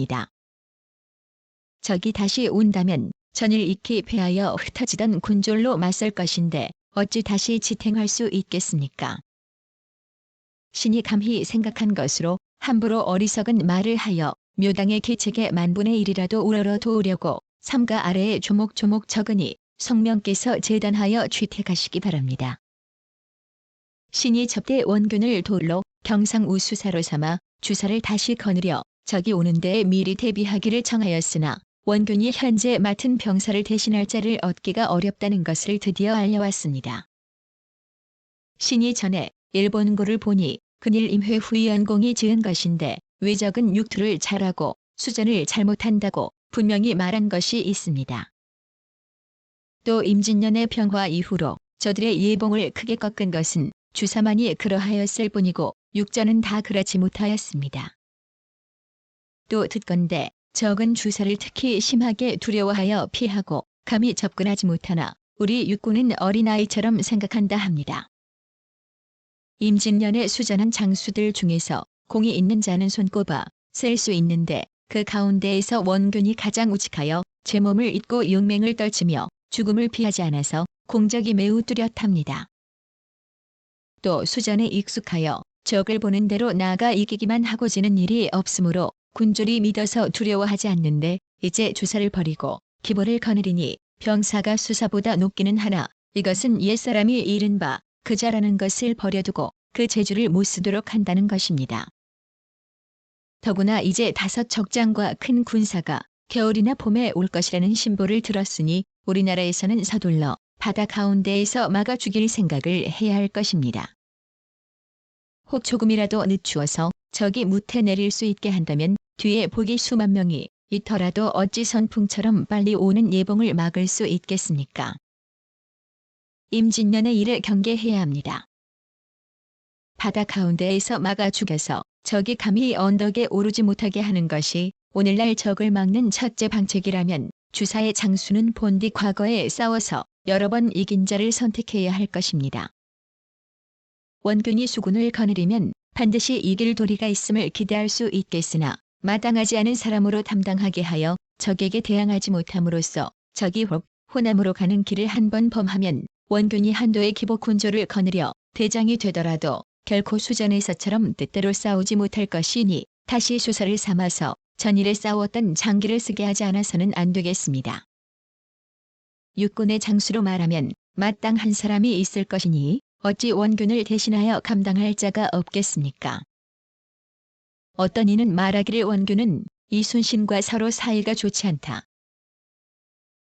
말합니다. 적이 다시 온다면 전일 익히 패하여 흩어지던 군졸로 맞설 것인데 어찌 다시 지탱할 수 있겠습니까? 신이 감히 생각한 것으로 함부로 어리석은 말을 하여 묘당의 계책의 만분의 1이라도 우러러 도우려고 삼가 아래에 조목조목 적으니 성명께서 재단하여 취택하시기 바랍니다. 신이 접대 원균을 돌로 경상우수사로 삼아 주사를 다시 거느려 적이 오는 데에 미리 대비하기를 청하였으나 원균이 현재 맡은 병사를 대신할 자를 얻기가 어렵다는 것을 드디어 알려왔습니다. 신이 전에 일본고를 보니 근일 임회 후 연공이 지은 것인데 왜 적은 육투를 잘하고 수전을 잘못한다고 분명히 말한 것이 있습니다. 또 임진년의 평화 이후로 저들의 예봉을 크게 꺾은 것은 주사만이 그러하였을 뿐이고 육전은 다 그렇지 못하였습니다. 또 듣건대 적은 주사를 특히 심하게 두려워하여 피하고 감히 접근하지 못하나 우리 육군은 어린아이처럼 생각한다 합니다. 임진년에 수전한 장수들 중에서 공이 있는 자는 손꼽아 셀 수 있는데 그 가운데에서 원균이 가장 우직하여 제 몸을 잇고 용맹을 떨치며 죽음을 피하지 않아서 공적이 매우 뚜렷합니다. 또 수전에 익숙하여 적을 보는 대로 나아가 이기기만 하고 지는 일이 없으므로 군졸이 믿어서 두려워하지 않는데 이제 주사를 버리고 기보를 거느리니 병사가 수사보다 높기는 하나 이것은 옛사람이 이른바 그자라는 것을 버려두고 그 재주를 못 쓰도록 한다는 것입니다. 더구나 이제 5 적장과 큰 군사가 겨울이나 봄에 올 것이라는 신보를 들었으니 우리나라에서는 서둘러 바다 가운데에서 막아 죽일 생각을 해야 할 것입니다. 혹 조금이라도 늦추어서 적이 무태 내릴 수 있게 한다면 뒤에 복이 수만 명이 있더라도 어찌 선풍처럼 빨리 오는 예봉을 막을 수 있겠습니까? 임진년의 일을 경계해야 합니다. 바다 가운데에서 막아 죽여서 적이 감히 언덕에 오르지 못하게 하는 것이 오늘날 적을 막는 첫째 방책이라면 주사의 장수는 본디 과거에 싸워서 여러 번 이긴 자를 선택해야 할 것입니다. 원균이 수군을 거느리면 반드시 이길 도리가 있음을 기대할 수 있겠으나 마땅하지 않은 사람으로 담당하게 하여 적에게 대항하지 못함으로써 적이 혹 호남으로 가는 길을 한번 범하면 원균이 한도의 기복 군조를 거느려 대장이 되더라도 결코 수전에서처럼 뜻대로 싸우지 못할 것이니 다시 수사를 삼아서 전일에 싸웠던 장기를 쓰게 하지 않아서는 안 되겠습니다. 육군의 장수로 말하면 마땅한 사람이 있을 것이니 어찌 원균을 대신하여 감당할 자가 없겠습니까? 어떤 이는 말하기를 원균은 이순신과 서로 사이가 좋지 않다.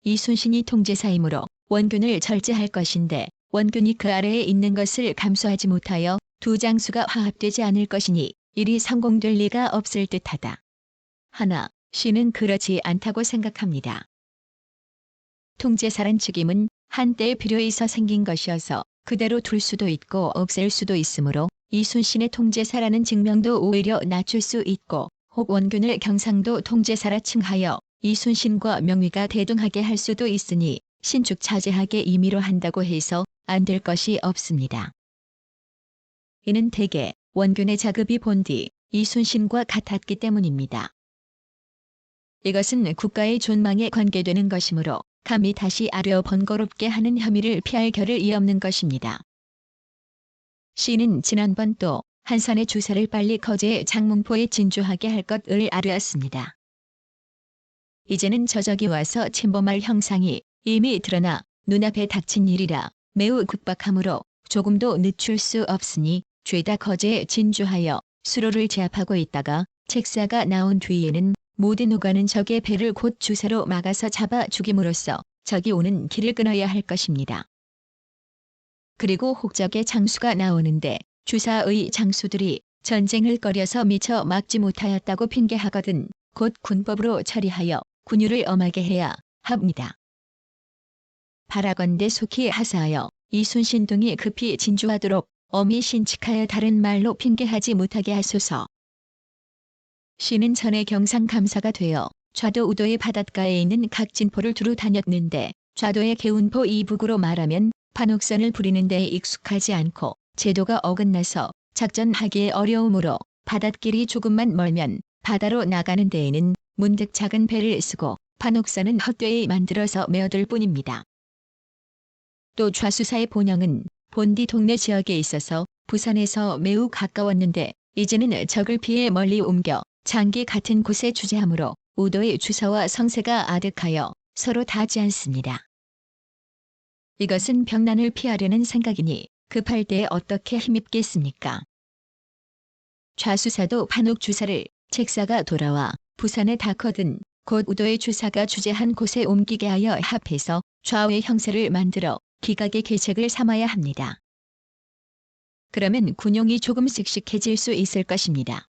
이순신이 통제사이므로 원균을 절제할 것인데 원균이 그 아래에 있는 것을 감수하지 못하여 두 장수가 화합되지 않을 것이니 일이 성공될 리가 없을 듯하다. 하나 신은 그렇지 않다고 생각합니다. 통제사란 책임은 한때의 필요에 있어 생긴 것이어서 그대로 둘 수도 있고 없앨 수도 있으므로 이순신의 통제사라는 직명도 오히려 낮출 수 있고 혹 원균을 경상도 통제사라 칭하여 이순신과 명위가 대등하게 할 수도 있으니 신축차제하게 임의로 한다고 해서 안 될 것이 없습니다. 이는 대개 원균의 자급이 본디 이순신과 같았기 때문입니다. 이것은 국가의 존망에 관계되는 것이므로 감히 다시 아려 번거롭게 하는 혐의를 피할 겨를이 없는 것입니다. 시는 지난번 또 한산의 주사를 빨리 거제해 장문포에 진주하게 할 것을 아뢰었습니다. 이제는 저적이 와서 침범할 형상이 이미 드러나 눈앞에 닥친 일이라 매우 급박하므로 조금도 늦출 수 없으니 죄다 거제에 진주하여 수로를 제압하고 있다가 책사가 나온 뒤에는 모든 오가는 적의 배를 곧 주사로 막아서 잡아 죽임으로써 적이 오는 길을 끊어야 할 것입니다. 그리고 혹 적의 장수가 나오는데 주사의 장수들이 전쟁을 꺼려서 미처 막지 못하였다고 핑계하거든 곧 군법으로 처리하여 군유를 엄하게 해야 합니다. 바라건대 속히 하사하여 이순신 등이 급히 진주하도록 엄히 신칙하여 다른 말로 핑계하지 못하게 하소서. 시는 전에 경상감사가 되어 좌도 우도의 바닷가에 있는 각 진포를 두루 다녔는데 좌도의 개운포 이북으로 말하면 반옥선을 부리는 데에 익숙하지 않고 제도가 어긋나서 작전하기에 어려우므로 바닷길이 조금만 멀면 바다로 나가는 데에는 문득 작은 배를 쓰고 판옥선은 헛되이 만들어서 메어둘 뿐입니다. 또 좌수사의 본영은 본디 동네 지역에 있어서 부산에서 매우 가까웠는데 이제는 적을 피해 멀리 옮겨 장기 같은 곳에 주재하므로 우도의 주사와 성세가 아득하여 서로 닿지 않습니다. 이것은 병난을 피하려는 생각이니 급할 때에 어떻게 힘입겠습니까? 좌수사도 판옥 주사를 책사가 돌아와 부산에 닿거든 곧 우도의 주사가 주재한 곳에 옮기게 하여 합해서 좌우의 형세를 만들어 기각의 계책을 삼아야 합니다. 그러면 군용이 조금 씩씩해질 수 있을 것입니다.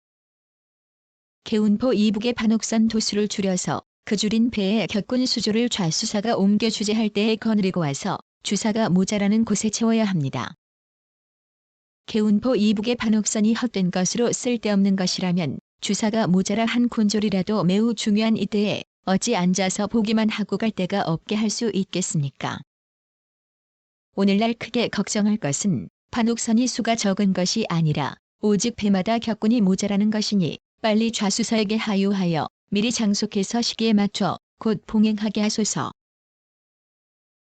개운포 이북의 판옥선 도수를 줄여서 그 줄인 배에 격군 수조를 좌수사가 옮겨 주재할 때에 거느리고 와서 주사가 모자라는 곳에 채워야 합니다. 개운포 이북의 판옥선이 헛된 것으로 쓸데없는 것이라면 주사가 모자라 한 군졸이라도 매우 중요한 이때에 어찌 앉아서 보기만 하고 갈 데가 없게 할 수 있겠습니까? 오늘날 크게 걱정할 것은 판옥선이 수가 적은 것이 아니라 오직 배마다 격군이 모자라는 것이니 빨리 좌수사에게 하유하여 미리 장속해서 시기에 맞춰 곧 봉행하게 하소서.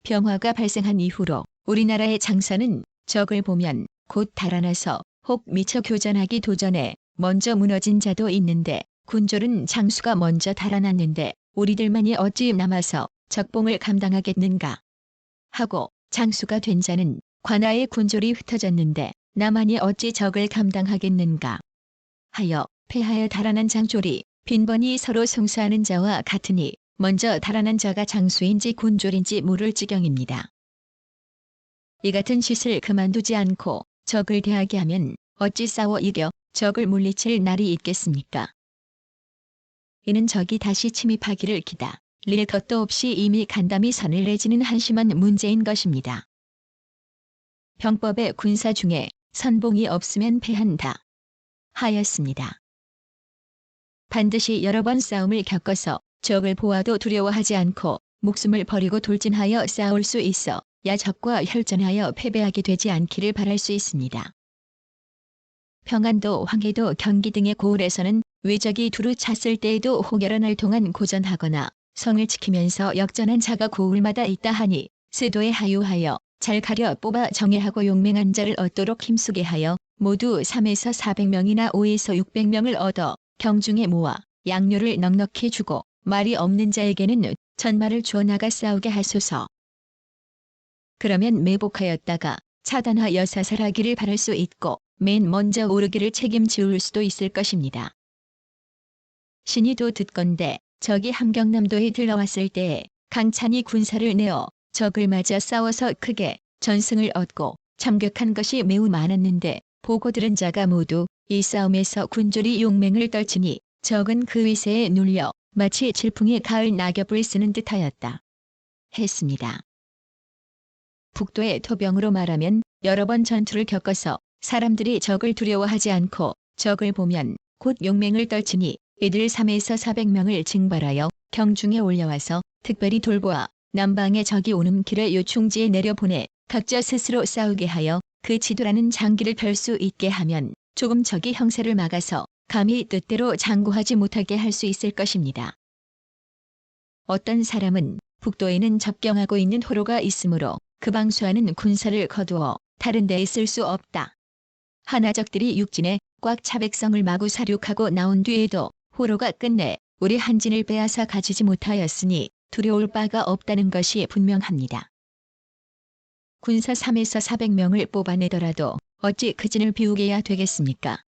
병화가 발생한 이후로 우리나라의 장사는 적을 보면 곧 달아나서 혹 미처 교전하기 도전에 먼저 무너진 자도 있는데 군졸은 장수가 먼저 달아났는데 우리들만이 어찌 남아서 적봉을 감당하겠는가 하고 장수가 된 자는 관아의 군졸이 흩어졌는데 나만이 어찌 적을 감당하겠는가 하여 패하여 달아난 장졸이 빈번히 서로 송사하는 자와 같으니 먼저 달아난 자가 장수인지 군졸인지 모를 지경입니다. 이 같은 짓을 그만두지 않고 적을 대하게 하면 어찌 싸워 이겨 적을 물리칠 날이 있겠습니까? 이는 적이 다시 침입하기를 기다릴 것도 없이 이미 간담이 선을 내지는 한심한 문제인 것입니다. 병법의 군사 중에 선봉이 없으면 패한다 하였습니다. 반드시 여러 번 싸움을 겪어서 적을 보아도 두려워하지 않고 목숨을 버리고 돌진하여 싸울 수 있어 야 적과 혈전하여 패배하게 되지 않기를 바랄 수 있습니다. 평안도, 황해도, 경기 등의 고을에서는 외적이 두루 찼을 때에도 혹여러 날 동안 고전하거나 성을 지키면서 역전한 자가 고을마다 있다 하니 세도에 하유하여 잘 가려 뽑아 정예하고 용맹한 자를 얻도록 힘쓰게 하여 모두 3에서 400명이나 5에서 600명을 얻어 경중에 모아 양료를 넉넉히 주고 말이 없는 자에게는 전말을 주어 나가 싸우게 하소서. 그러면 매복하였다가 차단하여 사살하기를 바랄 수 있고 맨 먼저 오르기를 책임지을 수도 있을 것입니다. 신이 또 듣건대 적이 함경남도에 들러왔을 때에 강찬이 군사를 내어 적을 맞아 싸워서 크게 전승을 얻고 참격한 것이 매우 많았는데 보고 들은 자가 모두 이 싸움에서 군졸이 용맹을 떨치니 적은 그 위세에 눌려 마치 질풍이 가을 낙엽을 쓰는 듯하였다 했습니다. 북도의 토병으로 말하면 여러 번 전투를 겪어서 사람들이 적을 두려워하지 않고 적을 보면 곧 용맹을 떨치니 이들 3에서 400명을 징발하여 경중에 올려와서 특별히 돌보아 남방의 적이 오는 길에 요충지에 내려보내 각자 스스로 싸우게 하여 그 지도라는 장기를 펼 수 있게 하면 조금 적이 형세를 막아서 감히 뜻대로 장구하지 못하게 할 수 있을 것입니다. 어떤 사람은 북도에는 접경하고 있는 호로가 있으므로 그 방수하는 군사를 거두어 다른 데에 쓸 수 없다. 하나 적들이 육진에 꽉 차 백성을 마구 사륙하고 나온 뒤에도 호로가 끝내 우리 한진을 빼앗아 가지지 못하였으니 두려울 바가 없다는 것이 분명합니다. 군사 3에서 400명을 뽑아내더라도 어찌 그 진을 비우게야 되겠습니까?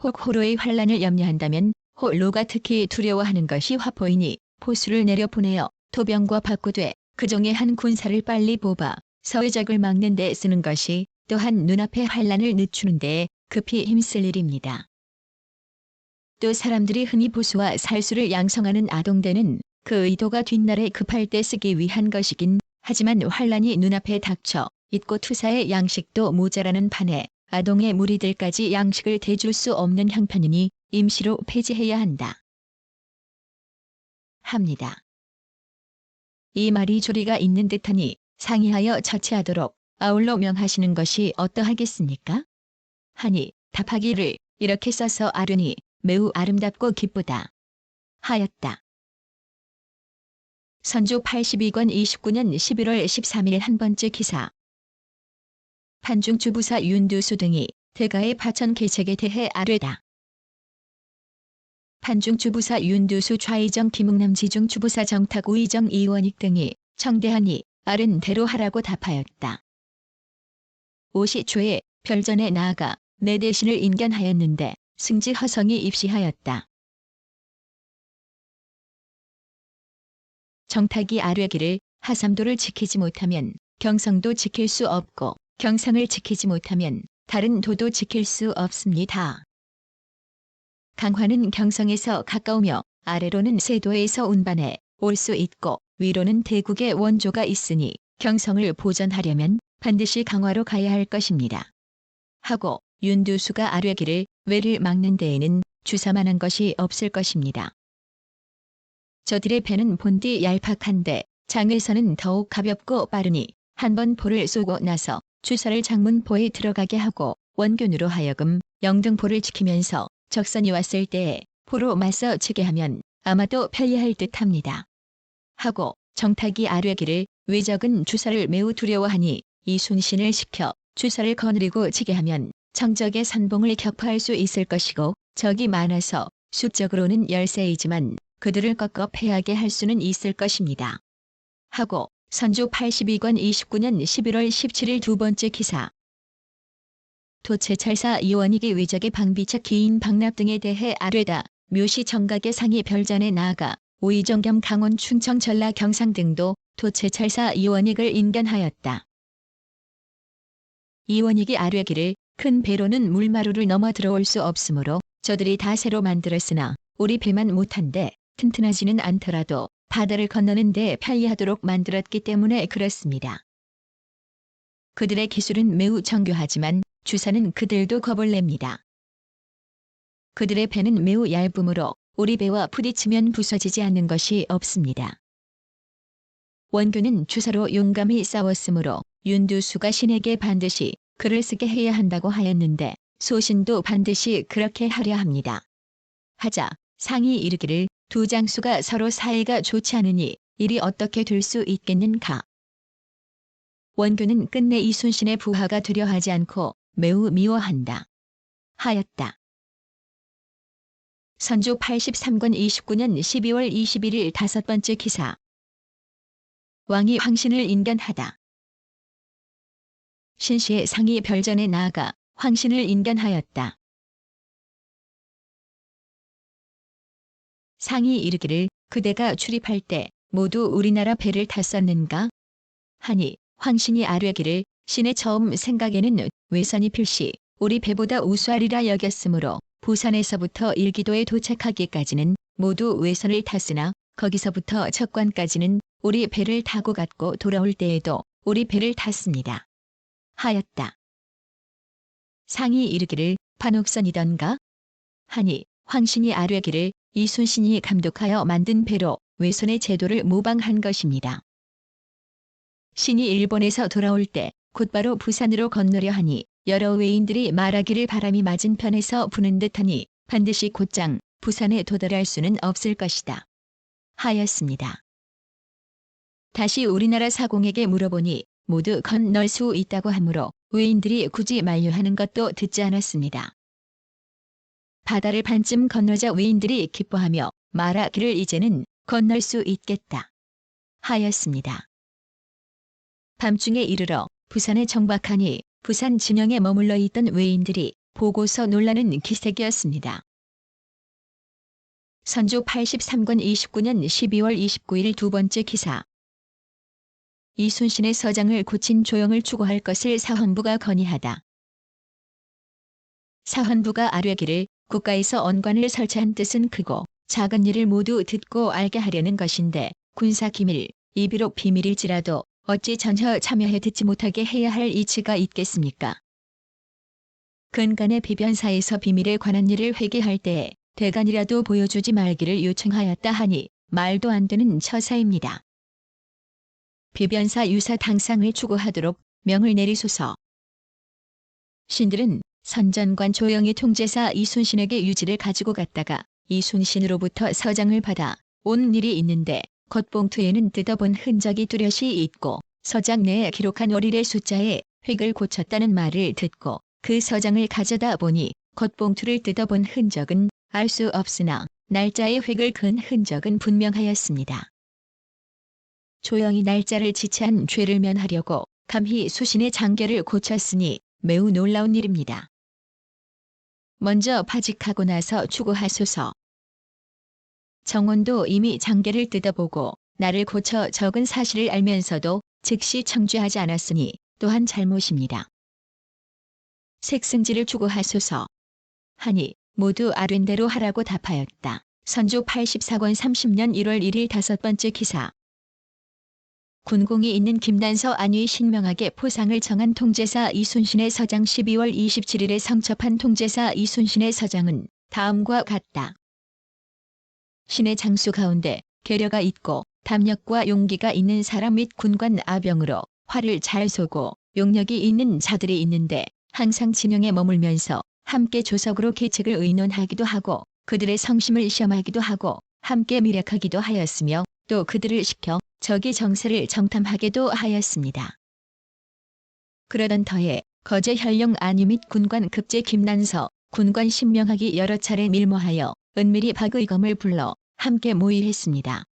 혹 호로의 환란을 염려한다면 호로가 특히 두려워하는 것이 화포이니 포수를 내려보내어 토병과 바꾸되 그종의 한 군사를 빨리 뽑아 서해적을 막는 데 쓰는 것이 또한 눈앞의 환란을 늦추는 데에 급히 힘쓸 일입니다. 또 사람들이 흔히 보수와 살수를 양성하는 아동대는 그 의도가 뒷날에 급할 때 쓰기 위한 것이긴 하지만 환란이 눈앞에 닥쳐 있고 투사의 양식도 모자라는 판에 아동의 무리들까지 양식을 대줄 수 없는 형편이니 임시로 폐지해야 한다 합니다. 이 말이 조리가 있는 듯하니 상의하여 처치하도록 아울러 명하시는 것이 어떠하겠습니까? 하니 답하기를 이렇게 써서 아뢰니 매우 아름답고 기쁘다. 하였다. 선조 82권 29년 11월 13일 한 번째 기사. 판중 주부사 윤두수 등이 대가의 파천 계책에 대해 아뢰다. 판중 주부사 윤두수 좌의정 김웅남 지중 주부사 정탁 우의정 이원익 등이 청대하니 아른 대로 하라고 답하였다. 오시 초에 별전에 나아가 내 대신을 인견하였는데 승지 허성이 입시하였다. 정탁이 아뢰기를 하삼도를 지키지 못하면 경성도 지킬 수 없고 경성을 지키지 못하면 다른 도도 지킬 수 없습니다. 강화는 경성에서 가까우며 아래로는 세도에서 운반해 올 수 있고 위로는 대국의 원조가 있으니 경성을 보전하려면 반드시 강화로 가야 할 것입니다. 하고 윤두수가 아뢰기를 외를 막는 데에는 주사만한 것이 없을 것입니다. 저들의 배는 본디 얄팍한데 장에서는 더욱 가볍고 빠르니 한번 포를 쏘고 나서 주사를 장문포에 들어가게 하고 원균으로 하여금 영등포를 지키면서 적선이 왔을 때에 포로 맞서 치게 하면 아마도 편리할 듯합니다. 하고 정탁이 아뢰기를 외적은 주사를 매우 두려워하니 이순신을 시켜 주사를 거느리고 치게 하면 청적의 선봉을 격파할 수 있을 것이고 적이 많아서 수적으로는 열세이지만 그들을 꺾어 패하게 할 수는 있을 것입니다. 하고 선조 82권 29년 11월 17일 두 번째 기사. 도채찰사 이원익이 외적의 방비책 기인 박납 등에 대해 아뢰다. 묘시 정각의 상이 별전에 나아가 오이정 겸 강원 충청 전라 경상 등도 도채찰사 이원익을 인견하였다. 이원익이 아뢰기를 큰 배로는 물마루를 넘어 들어올 수 없으므로 저들이 다 새로 만들었으나 우리 배만 못한데 튼튼하지는 않더라도 바다를 건너는 데 편리하도록 만들었기 때문에 그렇습니다. 그들의 기술은 매우 정교하지만 주사는 그들도 겁을 냅니다. 그들의 배는 매우 얇으므로 우리 배와 부딪히면 부서지지 않는 것이 없습니다. 원균은 주사로 용감히 싸웠으므로 윤두수가 신에게 반드시 글을 쓰게 해야 한다고 하였는데 소신도 반드시 그렇게 하려 합니다. 하자 상이 이르기를 두 장수가 서로 사이가 좋지 않으니 일이 어떻게 될 수 있겠는가. 원균은 끝내 이순신의 부하가 되려 하지 않고 매우 미워한다. 하였다. 선조 83권 29년 12월 21일 다섯 번째 기사. 왕이 황신을 인견하다. 신시의 상이 별전에 나아가 황신을 인견하였다. 상이 이르기를 그대가 출입할 때 모두 우리나라 배를 탔었는가? 하니 황신이 아뢰기를 신의 처음 생각에는 외선이 필시 우리 배보다 우수하리라 여겼으므로 부산에서부터 일기도에 도착하기까지는 모두 외선을 탔으나 거기서부터 척관까지는 우리 배를 타고 갔고 돌아올 때에도 우리 배를 탔습니다. 하였다. 상이 이르기를 반옥선이던가? 하니 황신이 아뢰기를 이순신이 감독하여 만든 배로 외선의 제도를 모방한 것입니다. 신이 일본에서 돌아올 때 곧바로 부산으로 건너려 하니 여러 외인들이 말하기를 바람이 맞은편에서 부는 듯하니 반드시 곧장 부산에 도달할 수는 없을 것이다. 하였습니다. 다시 우리나라 사공에게 물어보니 모두 건널 수 있다고 하므로 외인들이 굳이 만류하는 것도 듣지 않았습니다. 바다를 반쯤 건너자 외인들이 기뻐하며 말하기를 이제는 건널 수 있겠다. 하였습니다. 밤중에 이르러 부산에 정박하니 부산 진영에 머물러 있던 외인들이 보고서 놀라는 기색이었습니다. 선조 83권 29년 12월 29일 두 번째 기사. 이순신의 서장을 고친 조영을 추구할 것을 사헌부가 건의하다. 사헌부가 아뢰기를 국가에서 언관을 설치한 뜻은 크고 작은 일을 모두 듣고 알게 하려는 것인데 군사기밀, 이 비록 비밀일지라도 어찌 전혀 참여해 듣지 못하게 해야 할 이치가 있겠습니까? 근간의 비변사에서 비밀에 관한 일을 회개할 때에 대간이라도 보여주지 말기를 요청하였다 하니 말도 안 되는 처사입니다. 비변사 유사 당상을 추구하도록 명을 내리소서. 신들은 선전관 조영의 통제사 이순신에게 유지를 가지고 갔다가 이순신으로부터 서장을 받아 온 일이 있는데 겉봉투에는 뜯어본 흔적이 뚜렷이 있고 서장 내에 기록한 월일의 숫자에 획을 고쳤다는 말을 듣고 그 서장을 가져다 보니 겉봉투를 뜯어본 흔적은 알 수 없으나 날짜에 획을 그은 흔적은 분명하였습니다. 조영이 날짜를 지체한 죄를 면하려고 감히 수신의 장계를 고쳤으니 매우 놀라운 일입니다. 먼저 파직하고 나서 추구하소서. 정원도 이미 장계를 뜯어보고 나를 고쳐 적은 사실을 알면서도 즉시 청주하지 않았으니 또한 잘못입니다. 색승지를 추구하소서 하니 모두 아뢰는 대로 하라고 답하였다. 선조 84권 30년 1월 1일 5번째 기사. 군공이 있는 김단서 안위 신명하게 포상을 정한 통제사 이순신의 서장 12월 27일에 성첩한 통제사 이순신의 서장은 다음과 같다. 신의 장수 가운데 계려가 있고 담력과 용기가 있는 사람 및 군관 아병으로 활을 잘 쏘고 용력이 있는 자들이 있는데 항상 진영에 머물면서 함께 조석으로 계책을 의논하기도 하고 그들의 성심을 시험하기도 하고 함께 밀약하기도 하였으며 또 그들을 시켜 적의 정세를 정탐하게도 하였습니다. 그러던 터에 거제 현령 안위 및 군관 급제 김난서, 군관 신명학이 여러 차례 밀모하여 은밀히 박의검을 불러 함께 모의했습니다.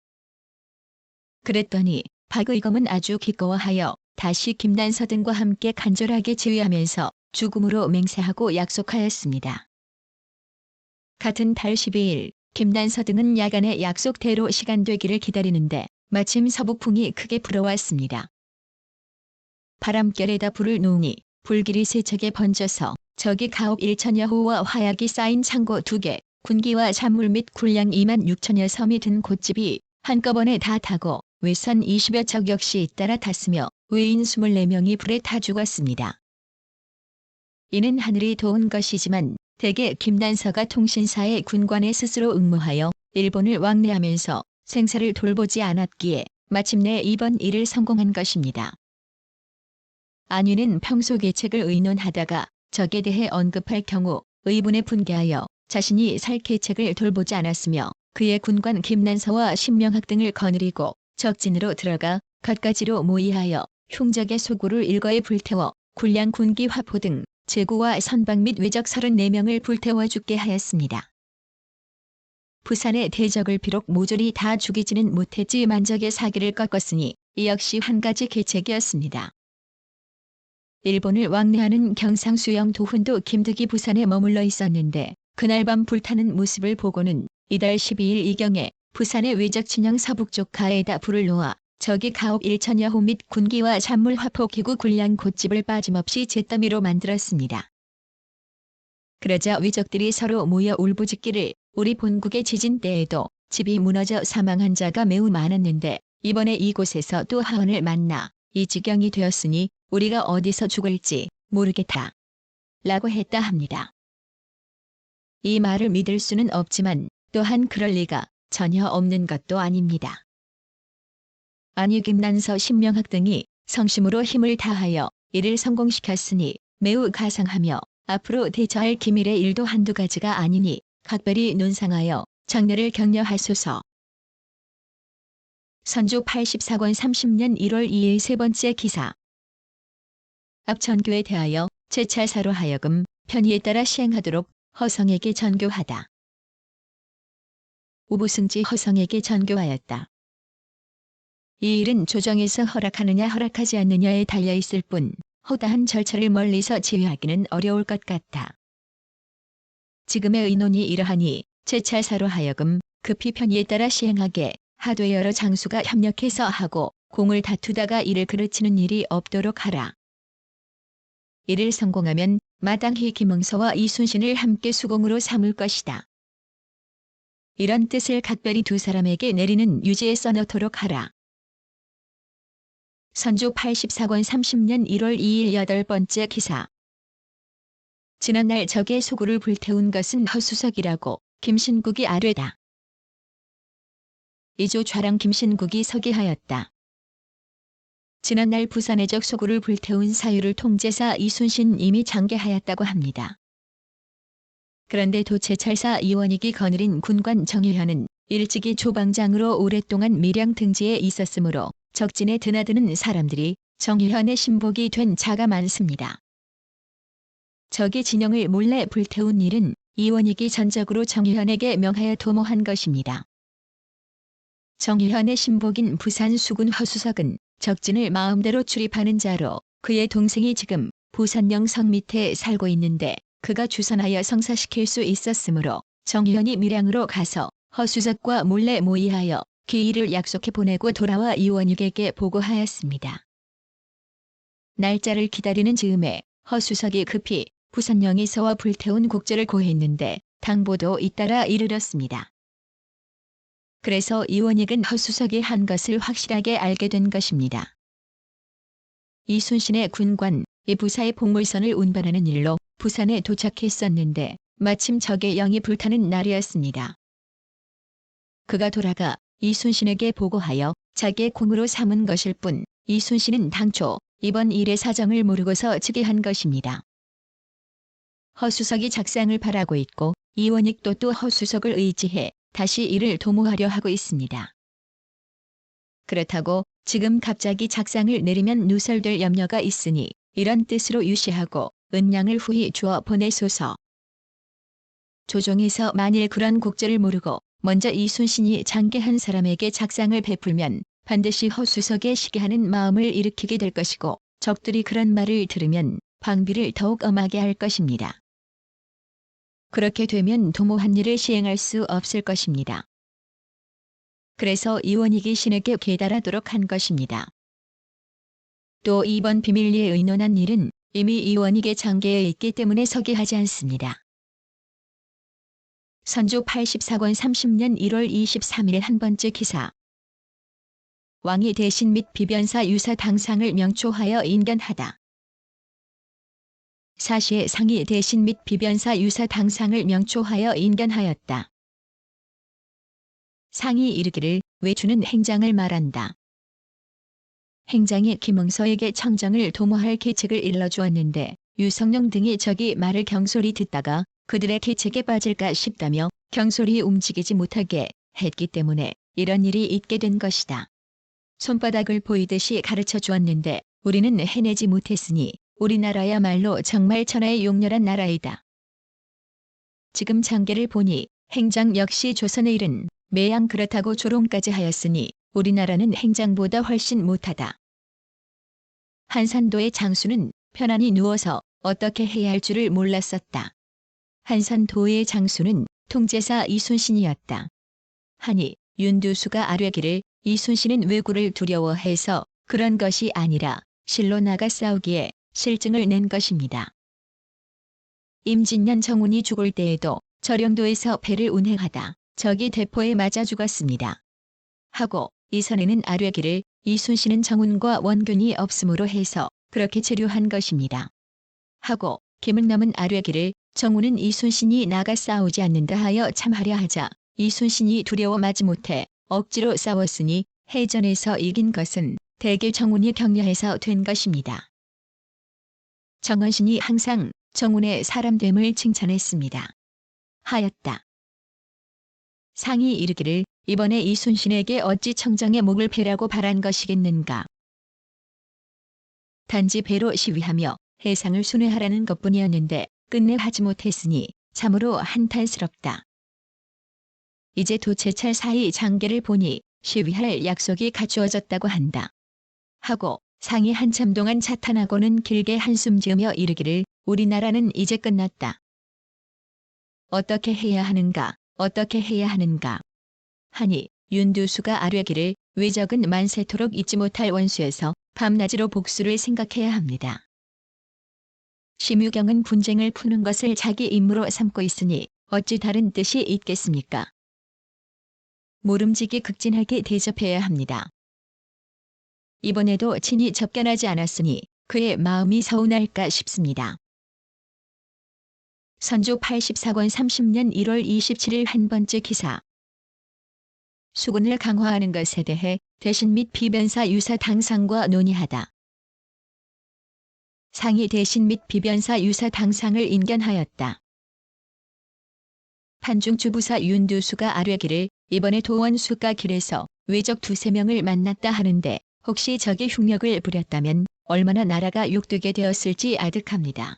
그랬더니 박의검은 아주 기꺼워하여 다시 김난서 등과 함께 간절하게 지휘하면서 죽음으로 맹세하고 약속하였습니다. 같은 달 12일 김난서 등은 야간에 약속대로 시간 되기를 기다리는데 마침 서북풍이 크게 불어왔습니다. 바람결에다 불을 놓으니 불길이 세척에 번져서 적이 가옥 1천여 호와 화약이 쌓인 창고 2개, 군기와 잔물 및 군량 2만 6천여 섬이 든 곶집이 한꺼번에 다 타고 외선 20여 척 역시 잇따라 탔으며 외인 24명이 불에 타 죽었습니다. 이는 하늘이 도운 것이지만 대개 김난서가 통신사의 군관에 스스로 응모하여 일본을 왕래하면서 생사를 돌보지 않았기에 마침내 이번 일을 성공한 것입니다. 안위는 평소 계책을 의논하다가 적에 대해 언급할 경우 의분에 분개하여 자신이 살 계책을 돌보지 않았으며 그의 군관 김난서와 신명학 등을 거느리고 적진으로 들어가 갖가지로 모의하여 흉적의 소굴을 일거에 불태워 군량 군기 화포 등 제구와 선박 및 외적 34명을 불태워 죽게 하였습니다. 부산의 대적을 비록 모조리 다 죽이지는 못했지만 적의 사기를 꺾었으니 이 역시 한 가지 계책이었습니다. 일본을 왕래하는 경상수영 도훈도 김득이 부산에 머물러 있었는데 그날 밤 불타는 모습을 보고는 이달 12일 이경에 부산의 외적 진영 서북쪽 가에다 불을 놓아 적이 가옥 1천여 호 및 군기와 잔물 화포 기구 군량 곶집을 빠짐없이 잿더미로 만들었습니다. 그러자 외적들이 서로 모여 울부짖기를 우리 본국의 지진 때에도 집이 무너져 사망한 자가 매우 많았는데 이번에 이곳에서 또 하원을 만나 이 지경이 되었으니 우리가 어디서 죽을지 모르겠다. 라고 했다 합니다. 이 말을 믿을 수는 없지만 또한 그럴 리가 전혀 없는 것도 아닙니다. 안위 김난서 신명학 등이 성심으로 힘을 다하여 이를 성공시켰으니 매우 가상하며 앞으로 대처할 기밀의 일도 한두 가지가 아니니 각별히 논상하여 장례를 격려하소서. 선조 84권 30년 1월 2일 세 번째 기사. 앞전교에 대하여 제찰사로 하여금 편의에 따라 시행하도록 허성에게 전교하다. 우부승지 허성에게 전교하였다. 이 일은 조정에서 허락하느냐 허락하지 않느냐에 달려있을 뿐 허다한 절차를 멀리서 지휘하기는 어려울 것 같다. 지금의 의논이 이러하니 제찰사로 하여금 급히 편의에 따라 시행하게 하되 여러 장수가 협력해서 하고 공을 다투다가 이를 그르치는 일이 없도록 하라. 이를 성공하면 마땅히 김응서와 이순신을 함께 수공으로 삼을 것이다. 이런 뜻을 각별히 두 사람에게 내리는 유지에 써놓도록 하라. 선조 84권 30년 1월 2일 8번째 기사. 지난날 적의 소굴을 불태운 것은 허수석이라고 김신국이 아뢰다. 이조 좌랑 김신국이 서기하였다. 지난날 부산의 적 소굴을 불태운 사유를 통제사 이순신 이미 장계하였다고 합니다. 그런데 도채찰사 이원익이 거느린 군관 정유현은 일찍이 조방장으로 오랫동안 밀양 등지에 있었으므로 적진에 드나드는 사람들이 정유현의 신복이 된 자가 많습니다. 적이 진영을 몰래 불태운 일은 이원익이 전적으로 정유현에게 명하여 도모한 것입니다. 정유현의 신복인 부산 수군 허수석은 적진을 마음대로 출입하는 자로 그의 동생이 지금 부산령 성 밑에 살고 있는데 그가 주선하여 성사시킬 수 있었으므로 정유현이 밀양으로 가서 허수석과 몰래 모의하여 기일을 약속해 보내고 돌아와 이원익에게 보고하였습니다. 날짜를 기다리는 즈음에 허수석이 급히 부산령에서와 불태운 곡절을 고했는데 당보도 잇따라 이르렀습니다. 그래서 이원익은 허수석이 한 것을 확실하게 알게 된 것입니다. 이순신의 군관, 부사의 복물선을 운반하는 일로 부산에 도착했었는데 마침 적의 영이 불타는 날이었습니다. 그가 돌아가 이순신에게 보고하여 자기의 공으로 삼은 것일 뿐 이순신은 당초 이번 일의 사정을 모르고서 즉위한 것입니다. 허수석이 작상을 바라고 있고 이원익도 또 허수석을 의지해 다시 이를 도모하려 하고 있습니다. 그렇다고 지금 갑자기 작상을 내리면 누설될 염려가 있으니 이런 뜻으로 유시하고 은량을 후히 주어 보내소서. 조정에서 만일 그런 곡절을 모르고 먼저 이순신이 장계한 사람에게 작상을 베풀면 반드시 허수석에 시기하는 마음을 일으키게 될 것이고 적들이 그런 말을 들으면 방비를 더욱 엄하게 할 것입니다. 그렇게 되면 도모한 일을 시행할 수 없을 것입니다. 그래서 이원익이 신에게 계달하도록 한 것입니다. 또 이번 비밀리에 의논한 일은 이미 이원익의 장계에 있기 때문에 서기하지 않습니다. 선조 84권 30년 1월 23일 한 번째 기사. 왕이 대신 및 비변사 유사 당상을 명초하여 인견하다. 사시의 상이 대신 및 비변사 유사 당상을 명초하여 인견하였다. 상이 이르기를 외주는 행장을 말한다. 행장이 김응서에게 청정을 도모할 계책을 일러주었는데 유성룡 등이 적이 말을 경솔히 듣다가 그들의 계책에 빠질까 싶다며 경솔히 움직이지 못하게 했기 때문에 이런 일이 있게 된 것이다. 손바닥을 보이듯이 가르쳐 주었는데 우리는 해내지 못했으니 우리나라야말로 정말 천하의 용렬한 나라이다. 지금 장계를 보니 행장 역시 조선의 일은 매양 그렇다고 조롱까지 하였으니 우리나라는 행장보다 훨씬 못하다. 한산도의 장수는 편안히 누워서 어떻게 해야 할 줄을 몰랐었다. 한산도의 장수는 통제사 이순신이었다. 하니 윤두수가 아뢰기를 이순신은 왜구를 두려워해서 그런 것이 아니라 실로 나가 싸우기에 실증을 낸 것입니다. 임진년 정운이 죽을 때에도 절영도에서 배를 운행하다 적이 대포에 맞아 죽었습니다. 하고 이선에는 아뢰기를 이순신은 정운과 원균이 없음으로 해서 그렇게 체류한 것입니다. 하고 김응남은 아뢰기를 정운은 이순신이 나가 싸우지 않는다 하여 참하려 하자 이순신이 두려워 마지 못해 억지로 싸웠으니 해전에서 이긴 것은 대개 정운이 격려해서 된 것입니다. 정원신이 항상 정운의 사람됨을 칭찬했습니다. 하였다. 상이 이르기를 이번에 이순신에게 어찌 청정의 목을 베라고 바란 것이겠는가. 단지 배로 시위하며 해상을 순회하라는 것뿐이었는데 끝내 하지 못했으니 참으로 한탄스럽다. 이제 도채찰 사이 장계를 보니 시위할 약속이 갖추어졌다고 한다. 하고 상이 한참 동안 자탄하고는 길게 한숨 지으며 이르기를 우리나라는 이제 끝났다. 어떻게 해야 하는가 어떻게 해야 하는가 하니 윤두수가 아뢰기를 왜적은 만세토록 잊지 못할 원수에서 밤낮으로 복수를 생각해야 합니다. 심유경은 분쟁을 푸는 것을 자기 임무로 삼고 있으니 어찌 다른 뜻이 있겠습니까? 모름지기 극진하게 대접해야 합니다. 이번에도 친히 접견하지 않았으니 그의 마음이 서운할까 싶습니다. 선조 84권 30년 1월 27일 한 번째 기사. 수군을 강화하는 것에 대해 대신 및 비변사 유사 당상과 논의하다. 상이 대신 및 비변사 유사 당상을 인견하였다. 판중주부사 윤두수가 아뢰기를 이번에 도원수가 길에서 외적 2~3명을 만났다 하는데 혹시 적이 흉력을 부렸다면 얼마나 나라가 욕되게 되었을지 아득합니다.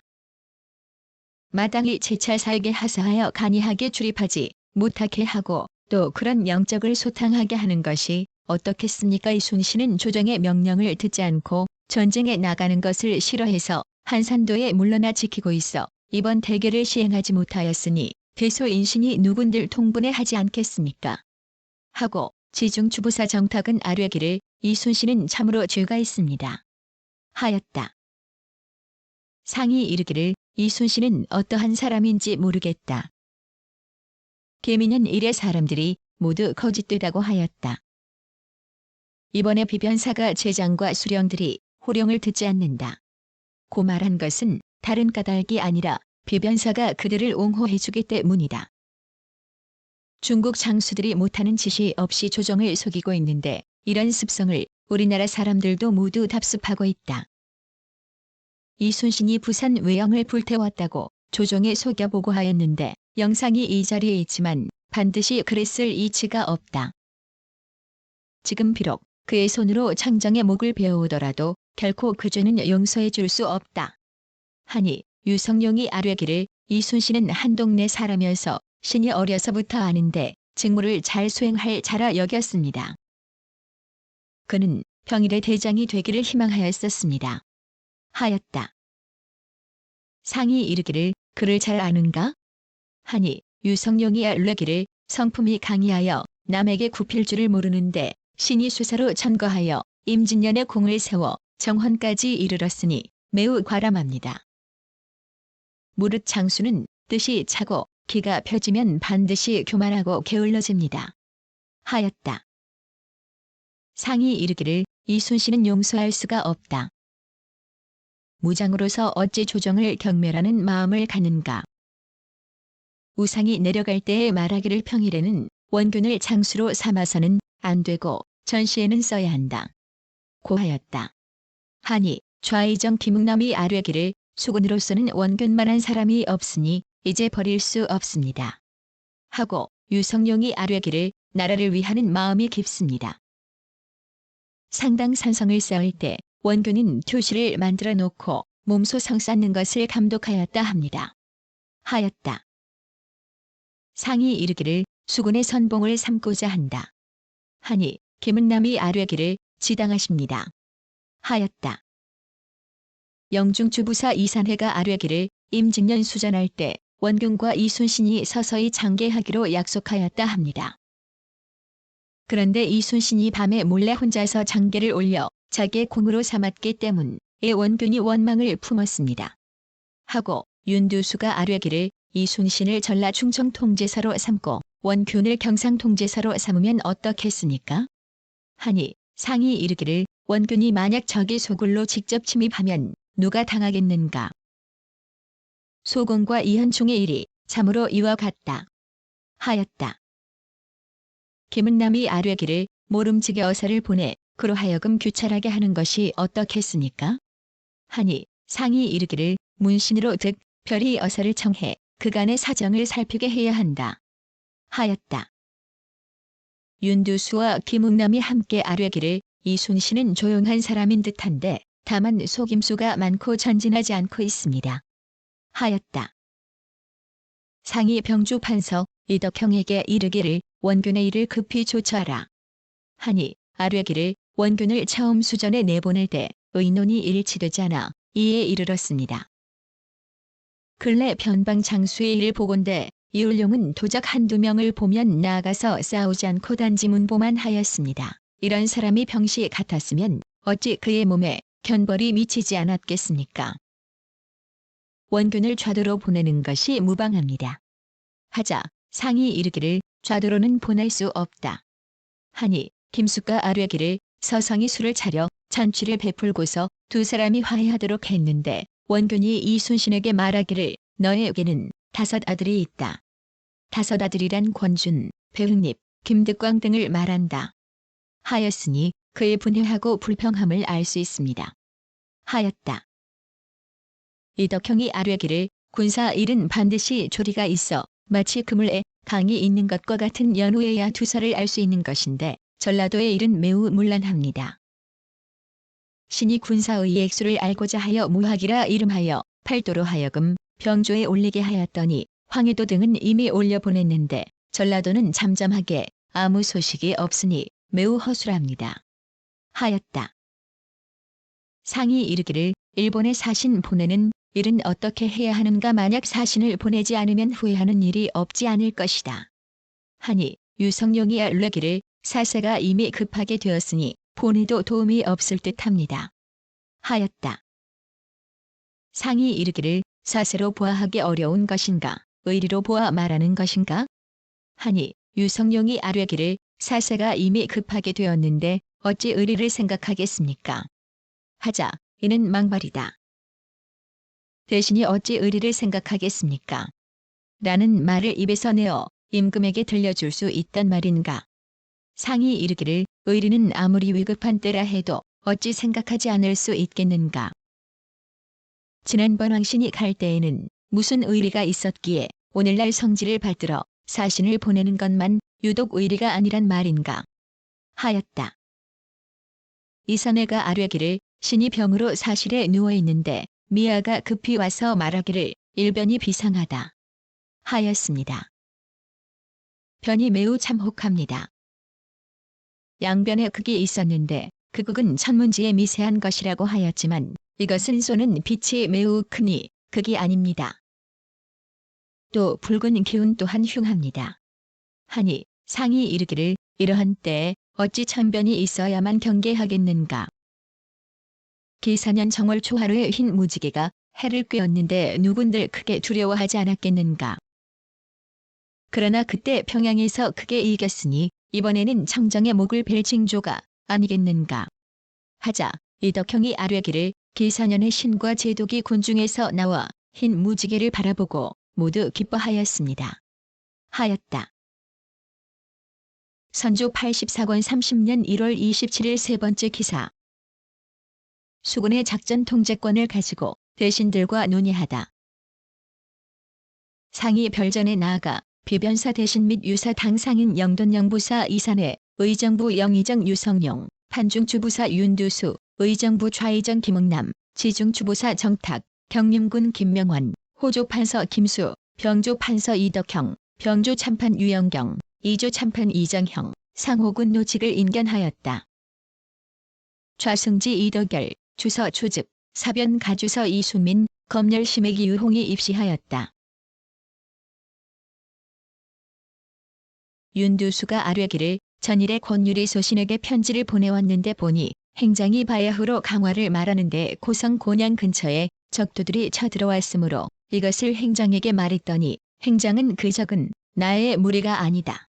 마땅히 제찰사에게 하사하여 간이하게 출입하지 못하게 하고 또 그런 영적을 소탕하게 하는 것이 어떻겠습니까? 이순신은 조정의 명령을 듣지 않고 전쟁에 나가는 것을 싫어해서 한산도에 물러나 지키고 있어 이번 대결을 시행하지 못하였으니 대소인신이 누군들 통분에 하지 않겠습니까? 하고 지중주부사 정탁은 아뢰기를 이순신은 참으로 죄가 있습니다. 하였다. 상이 이르기를 이순신은 어떠한 사람인지 모르겠다. 계민은 이래 사람들이 모두 거짓되다고 하였다. 이번에 비변사가 제장과 수령들이 호령을 듣지 않는다. 고 말한 것은 다른 까닭이 아니라 비변사가 그들을 옹호해주기 때문이다. 중국 장수들이 못하는 짓이 없이 조정을 속이고 있는데 이런 습성을 우리나라 사람들도 모두 답습하고 있다. 이순신이 부산 외영을 불태웠다고 조정에 속여 보고하였는데 영상이 이 자리에 있지만 반드시 그랬을 이치가 없다. 지금 비록 그의 손으로 창정의 목을 베어오더라도 결코 그 죄는 용서해 줄 수 없다. 하니 유성룡이 아뢰기를 이순신은 한 동네 사람이어서 신이 어려서부터 아는데 직무를 잘 수행할 자라 여겼습니다. 그는 평일에 대장이 되기를 희망하였었습니다. 하였다. 상이 이르기를 그를 잘 아는가? 하니 유성룡이 알레기를 성품이 강이하여 남에게 굽힐 줄을 모르는데 신이 수사로 천거하여 임진년에 공을 세워 정헌까지 이르렀으니 매우 과람합니다. 무릇 장수는 뜻이 차고 기가 펴지면 반드시 교만하고 게을러집니다. 하였다. 상이 이르기를 이순신은 용서할 수가 없다. 무장으로서 어찌 조정을 경멸하는 마음을 갖는가. 우상이 내려갈 때에 말하기를 평일에는 원균을 장수로 삼아서는 안 되고 전시에는 써야 한다. 고하였다. 하니 좌의정 김응남이 아뢰기를 수군으로서는 원균만한 사람이 없으니 이제 버릴 수 없습니다. 하고 유성룡이 아뢰기를 나라를 위하는 마음이 깊습니다. 상당 산성을 쌓을 때 원균은 교실을 만들어 놓고 몸소 성 쌓는 것을 감독하였다 합니다. 하였다. 상이 이르기를 수군의 선봉을 삼고자 한다. 하니 김은남이 아뢰기를 지당하십니다. 하였다. 영중주부사 이산회가 아뢰기를 임진년 수전할 때 원균과 이순신이 서서히 장계하기로 약속하였다 합니다. 그런데 이순신이 밤에 몰래 혼자서 장계를 올려 자기의 공으로 삼았기 때문에 원균이 원망을 품었습니다. 하고 윤두수가 아뢰기를 이순신을 전라 충청 통제사로 삼고 원균을 경상 통제사로 삼으면 어떻겠습니까? 하니 상이 이르기를 원균이 만약 적이 소굴로 직접 침입하면 누가 당하겠는가? 소공과 이현충의 일이 참으로 이와 같다. 하였다. 김은남이 아뢰기를 모름지게 어사를 보내 그로 하여금 규찰하게 하는 것이 어떻겠습니까? 하니 상이 이르기를 문신으로 특별히 어사를 청해 그간의 사정을 살피게 해야 한다. 하였다. 윤두수와 김응남이 함께 아뢰기를 이순신은 조용한 사람인 듯한데 다만 속임수가 많고 전진하지 않고 있습니다. 하였다. 상이 병주 판서 이덕형에게 이르기를 원균의 일을 급히 조처하라. 하니 아뢰기를 원균을 처음 수전에 내보낼 때 의논이 일치되지 않아 이에 이르렀습니다. 근래 변방 장수의 일 보건대 이울룡은 도적 한두 명을 보면 나아가서 싸우지 않고 단지 문보만 하였습니다. 이런 사람이 병시 같았으면 어찌 그의 몸에 견벌이 미치지 않았겠습니까? 원균을 좌도로 보내는 것이 무방합니다. 하자 상이 이르기를 좌도로는 보낼 수 없다. 하니 김숙과 아뢰기를 서성이 술을 차려 잔치를 베풀고서 두 사람이 화해하도록 했는데 원균이 이순신에게 말하기를 너에게는 5 아들이 있다. 5 아들이란 권준, 배흥립, 김득광 등을 말한다. 하였으니 그의 분해하고 불평함을 알 수 있습니다. 하였다. 이덕형이 아뢰기를 군사 일은 반드시 조리가 있어 마치 그물에 강이 있는 것과 같은 연후에야 두서를 알 수 있는 것인데 전라도의 일은 매우 문란합니다. 신이 군사의 액수를 알고자 하여 무학이라 이름하여 팔도로 하여금 병조에 올리게 하였더니 황해도 등은 이미 올려보냈는데 전라도는 잠잠하게 아무 소식이 없으니 매우 허술합니다. 하였다. 상이 이르기를 일본에 사신 보내는 일은 어떻게 해야 하는가. 만약 사신을 보내지 않으면 후회하는 일이 없지 않을 것이다. 하니 유성룡이 알려기를 사세가 이미 급하게 되었으니 보내도 도움이 없을 듯합니다. 하였다. 상이 이르기를 사세로 보아하기 어려운 것인가 의리로 보아 말하는 것인가? 하니 유성룡이 아뢰기를 사세가 이미 급하게 되었는데 어찌 의리를 생각하겠습니까? 하자 이는 망발이다. 대신이 어찌 의리를 생각하겠습니까? 라는 말을 입에서 내어 임금에게 들려줄 수 있단 말인가? 상이 이르기를 의리는 아무리 위급한 때라 해도 어찌 생각하지 않을 수 있겠는가? 지난번 왕신이 갈 때에는 무슨 의리가 있었기에 오늘날 성지를 받들어 사신을 보내는 것만 유독 의리가 아니란 말인가? 하였다. 이선혜가 아뢰기를 신이 병으로 사실에 누워있는데 미아가 급히 와서 말하기를 일변이 비상하다. 하였습니다. 변이 매우 참혹합니다. 양변에 극이 있었는데 그 극은 천문지의 미세한 것이라고 하였지만 이것은 쏘는 빛이 매우 크니 극이 아닙니다. 또 붉은 기운 또한 흉합니다. 하니 상이 이르기를 이러한 때에 어찌 천변이 있어야만 경계하겠는가. 기사년 정월 초하루에 흰 무지개가 해를 꿰었는데 누군들 크게 두려워하지 않았겠는가. 그러나 그때 평양에서 크게 이겼으니 이번에는 청정의 목을 벨 징조가 아니겠는가. 하자 이덕형이 아뢰기를 기사년의 신과 제독이 군중에서 나와 흰 무지개를 바라보고 모두 기뻐하였습니다. 하였다. 선조 84권 30년 1월 27일 세 번째 기사. 수군의 작전 통제권을 가지고 대신들과 논의하다. 상이 별전에 나아가 비변사 대신 및 유사 당상인 영돈영부사 이산해, 의정부 영의정 유성룡, 판중주부사 윤두수, 의정부 좌의정 김응남, 지중주부사 정탁, 경림군 김명원, 호조판서 김수, 병조판서 이덕형, 병조참판 유영경, 이조참판 이정형, 상호군 노직을 인견하였다. 좌승지 이덕열, 주서 초즙, 사변 가주서 이수민, 검열 심액이 유홍이 입시하였다. 윤두수가 아뢰기를 전일에 권유리 소신에게 편지를 보내왔는데 보니 행장이 바야흐로 강화를 말하는데 고성 곤양 근처에 적도들이 쳐들어왔으므로 이것을 행장에게 말했더니 행장은 그 적은 나의 무리가 아니다.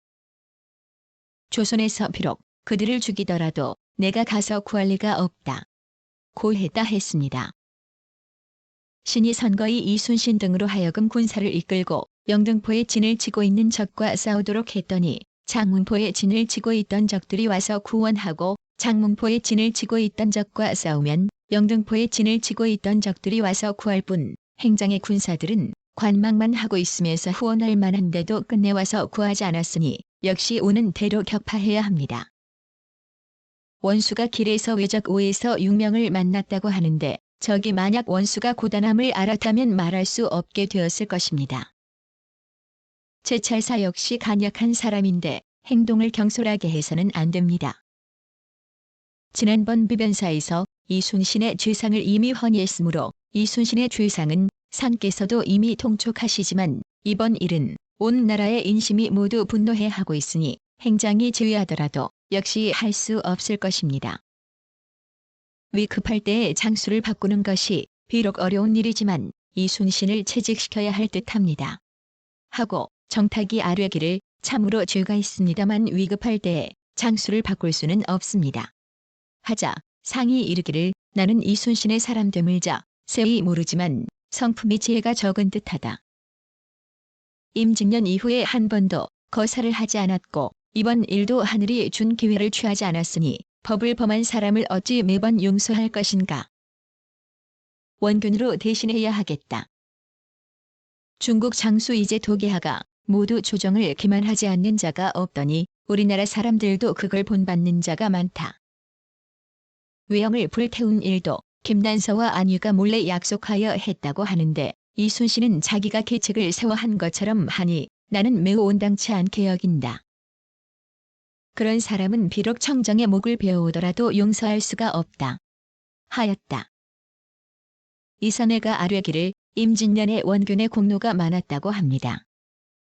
조선에서 비록 그들을 죽이더라도 내가 가서 구할 리가 없다. 고했다 했습니다. 신이 선거의 이순신 등으로 하여금 군사를 이끌고 영등포에 진을 치고 있는 적과 싸우도록 했더니 장문포에 진을 치고 있던 적들이 와서 구원하고 장문포에 진을 치고 있던 적과 싸우면 영등포에 진을 치고 있던 적들이 와서 구할 뿐 행장의 군사들은 관망만 하고 있으면서 후원할 만한데도 끝내 와서 구하지 않았으니 역시 오는 대로 격파해야 합니다. 원수가 길에서 외적 5에서 6명을 만났다고 하는데 적이 만약 원수가 고단함을 알았다면 말할 수 없게 되었을 것입니다. 제찰사 역시 간약한 사람인데 행동을 경솔하게 해서는 안 됩니다. 지난번 비변사에서 이순신의 죄상을 이미 헌의했으므로 이순신의 죄상은 상께서도 이미 통촉하시지만 이번 일은 온 나라의 인심이 모두 분노해하고 있으니 행장이 제외하더라도 역시 할 수 없을 것입니다. 위급할 때에 장수를 바꾸는 것이 비록 어려운 일이지만 이순신을 채직시켜야 할 듯합니다. 하고 정탁이 아뢰기를 참으로 죄가 있습니다만 위급할 때에 장수를 바꿀 수는 없습니다. 하자 상이 이르기를 나는 이순신의 사람됨을 자세히 모르지만 성품이 지혜가 적은 듯하다. 임직년 이후에 한 번도 거사를 하지 않았고 이번 일도 하늘이 준 기회를 취하지 않았으니 법을 범한 사람을 어찌 매번 용서할 것인가. 원균으로 대신해야 하겠다. 중국 장수 이제 도계하가 모두 조정을 기만하지 않는 자가 없더니 우리나라 사람들도 그걸 본받는 자가 많다. 외영을 불태운 일도 김단서와 안유가 몰래 약속하여 했다고 하는데 이순신은 자기가 계책을 세워 한 것처럼 하니 나는 매우 온당치 않게 여긴다. 그런 사람은 비록 청정의 목을 베어오더라도 용서할 수가 없다. 하였다. 이선혜가 아뢰기를 임진년에 원균의 공로가 많았다고 합니다.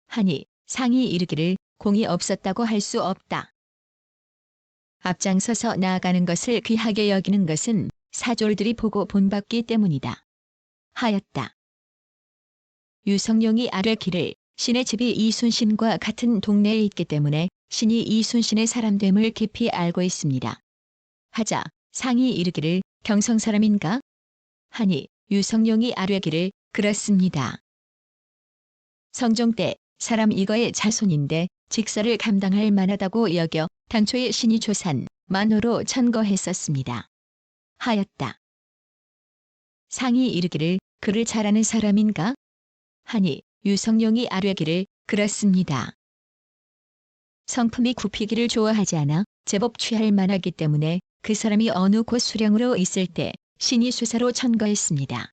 하니 상이 이르기를 공이 없었다고 할 수 없다. 앞장서서 나아가는 것을 귀하게 여기는 것은 사졸들이 보고 본받기 때문이다. 하였다. 유성룡이 아뢰기를 신의 집이 이순신과 같은 동네에 있기 때문에 신이 이순신의 사람됨을 깊이 알고 있습니다. 하자 상이 이르기를 경성 사람인가? 하니 유성룡이 아뢰기를 그렇습니다. 성종 때 사람 이거의 자손인데 직서를 감당할 만하다고 여겨 당초에 신이 조산 만호로 천거했었습니다. 하였다. 상이 이르기를 그를 잘 아는 사람인가? 하니 유성룡이 아뢰기를 그렇습니다. 성품이 굽히기를 좋아하지 않아 제법 취할 만하기 때문에 그 사람이 어느 곳 수령으로 있을 때 신이 수사로 천거했습니다.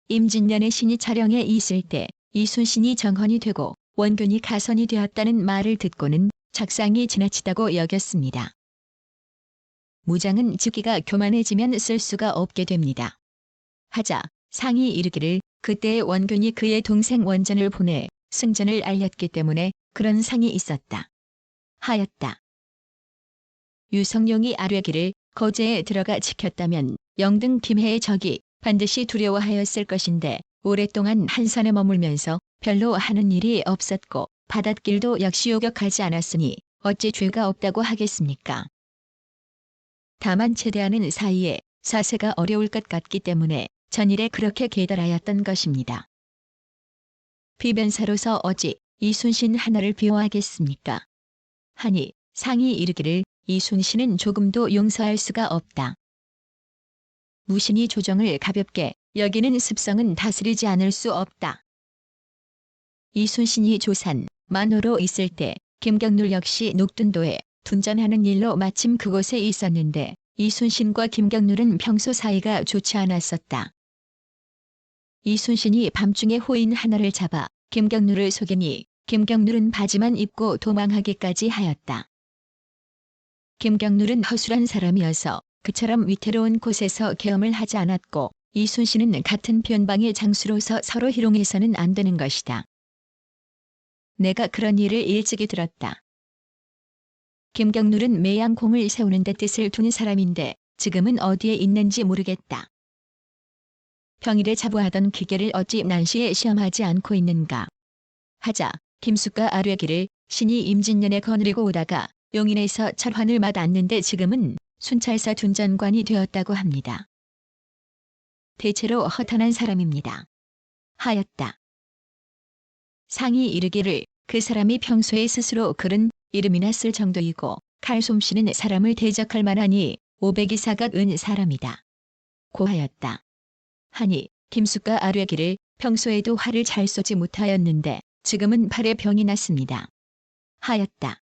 임진년에 신이 차령에 있을 때 이순신이 정헌이 되고 원균이 가선이 되었다는 말을 듣고는 작상이 지나치다고 여겼습니다. 무장은 즉기가 교만해지면 쓸 수가 없게 됩니다. 하자 상이 이르기를 그때 원균이 그의 동생 원전을 보내 승전을 알렸기 때문에 그런 상이 있었다. 하였다. 유성룡이 아뢰기를 거제에 들어가 지켰다면 영등 김해의 적이 반드시 두려워하였을 것인데 오랫동안 한산에 머물면서 별로 하는 일이 없었고 바닷길도 역시 요격하지 않았으니 어찌 죄가 없다고 하겠습니까? 다만 제대하는 사이에 사세가 어려울 것 같기 때문에 전일에 그렇게 계달하였던 것입니다. 비변사로서 어찌 이순신 하나를 비호하겠습니까? 하니 상이 이르기를 이순신은 조금도 용서할 수가 없다. 무신이 조정을 가볍게 여기는 습성은 다스리지 않을 수 없다. 이순신이 조산 만호로 있을 때 김경률 역시 녹둔도에 둔전하는 일로 마침 그곳에 있었는데 이순신과 김경률은 평소 사이가 좋지 않았었다. 이순신이 밤중에 호인 하나를 잡아 김경률을 속이니 김경률은 바지만 입고 도망하기까지 하였다. 김경률은 허술한 사람이어서 그처럼 위태로운 곳에서 계엄을 하지 않았고 이순신은 같은 변방의 장수로서 서로 희롱해서는 안 되는 것이다. 내가 그런 일을 일찍이 들었다. 김경률은 매양공을 세우는 데 뜻을 둔 사람인데 지금은 어디에 있는지 모르겠다. 평일에 자부하던 기계를 어찌 난시에 시험하지 않고 있는가. 하자 김숙과 아뢰기를 신이 임진년에 거느리고 오다가 용인에서 철환을 맛았는데 지금은 순찰사 둔전관이 되었다고 합니다. 대체로 허탄한 사람입니다. 하였다. 상이 이르기를 그 사람이 평소에 스스로 글은 이름이나 쓸 정도이고 칼솜씨는 사람을 대적할 만하니 500이사각 은 사람이다. 고하였다. 하니 김숙과 아뢰기를 평소에도 활을 잘 쏘지 못하였는데 지금은 팔에 병이 났습니다. 하였다.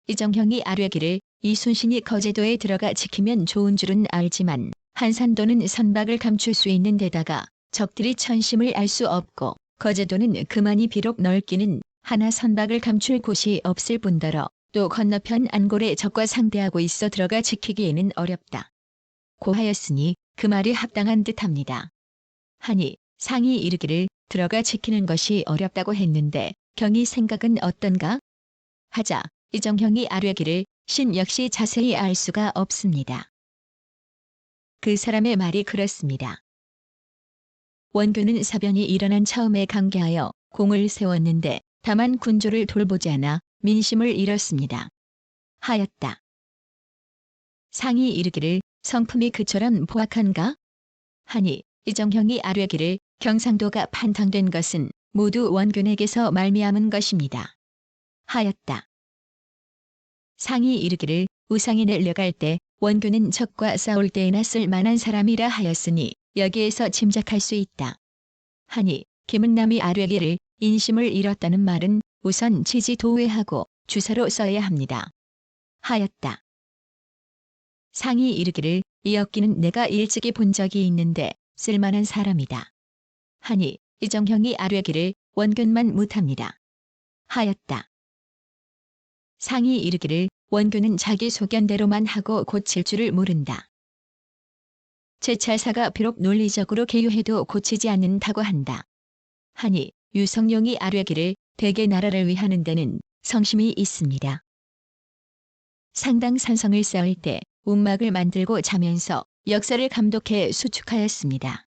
이정형이 아뢰기를 이순신이 거제도에 들어가 지키면 좋은 줄은 알지만 한산도는 선박을 감출 수 있는 데다가 적들이 천심을 알 수 없고 거제도는 그만이 비록 넓기는 하나 선박을 감출 곳이 없을 뿐더러 또 건너편 안골에 적과 상대하고 있어 들어가 지키기에는 어렵다. 고하였으니 그 말이 합당한 듯합니다. 하니 상이 이르기를 들어가 지키는 것이 어렵다고 했는데 경이 생각은 어떤가? 하자 이정형이 아뢰기를 신 역시 자세히 알 수가 없습니다. 그 사람의 말이 그렇습니다. 원균은 사변이 일어난 처음에 강개하여 공을 세웠는데 다만 군조를 돌보지 않아 민심을 잃었습니다. 하였다. 상이 이르기를 성품이 그처럼 포악한가? 하니 이정형이 아뢰기를 경상도가 판당된 것은 모두 원균에게서 말미암은 것입니다. 하였다. 상이 이르기를 우상이 내려갈 때 원균은 적과 싸울 때에나 쓸 만한 사람이라 하였으니 여기에서 짐작할 수 있다. 하니 김은남이 아뢰기를 인심을 잃었다는 말은 우선 지지 도외하고 주사로 써야 합니다. 하였다. 상이 이르기를 이 엽기는 내가 일찍이 본 적이 있는데 쓸만한 사람이다. 하니 이정형이 아뢰기를 원균만 못합니다. 하였다. 상이 이르기를 원균은 자기 소견대로만 하고 고칠 줄을 모른다. 제찰사가 비록 논리적으로 개유해도 고치지 않는다고 한다. 하니 유성룡이 아뢰기를 대개 나라를 위하는 데는 성심이 있습니다. 상당 산성을 쌓을 때 움막을 만들고 자면서 역사를 감독해 수축하였습니다.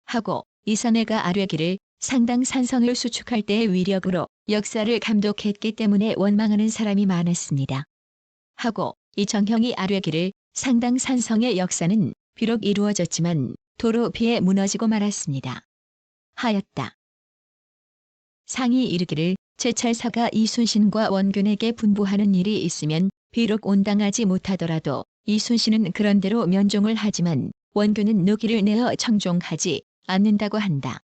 하고 이선해가 아뢰기를 상당 산성을 수축할 때의 위력으로 역사를 감독했기 때문에 원망하는 사람이 많았습니다. 하고 이정형이 아뢰기를 상당 산성의 역사는 비록 이루어졌지만 도로 피해 무너지고 말았습니다. 하였다. 상이 이르기를 제찰사가 이순신과 원균에게 분부하는 일이 있으면 비록 온당하지 못하더라도 이순신은 그런대로 면종을 하지만 원균은 누기를 내어 청종하지 않는다고 한다.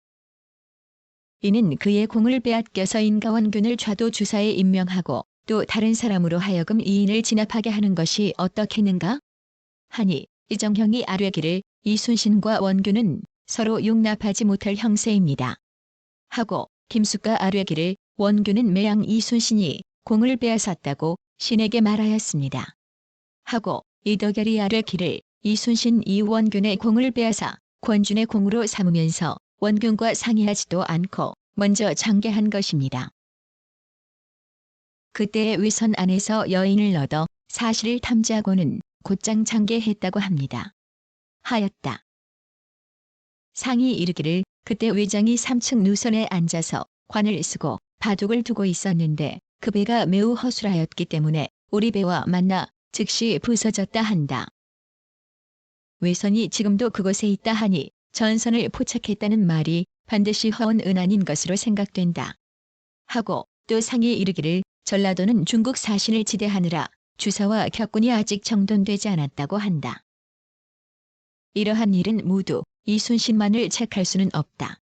이는 그의 공을 빼앗겨서 인가원균을 좌도주사에 임명하고 또 다른 사람으로 하여금 이인을 진압하게 하는 것이 어떻겠는가? 하니 이정형이 아뢰기를 이순신과 원균은 서로 용납하지 못할 형세입니다. 하고 김숙과 아뢰기를 원균은 매양 이순신이 공을 빼앗았다고 신에게 말하였습니다. 하고 이덕열이 아뢰기를 이순신 이원균의 공을 빼앗아 권준의 공으로 삼으면서 원균과 상의하지도 않고 먼저 장계한 것입니다. 그때의 위선 안에서 여인을 얻어 사실을 탐지하고는 곧장 장계했다고 합니다. 하였다. 상이 이르기를 그때 외장이 3층 누선에 앉아서 관을 쓰고 바둑을 두고 있었는데 그 배가 매우 허술하였기 때문에 우리 배와 만나 즉시 부서졌다 한다. 외선이 지금도 그곳에 있다 하니 전선을 포착했다는 말이 반드시 허언은 아닌 것으로 생각된다. 하고 또 상이 이르기를 전라도는 중국 사신을 지대하느라 주사와 격군이 아직 정돈되지 않았다고 한다. 이러한 일은 모두 이순신만을 책할 수는 없다.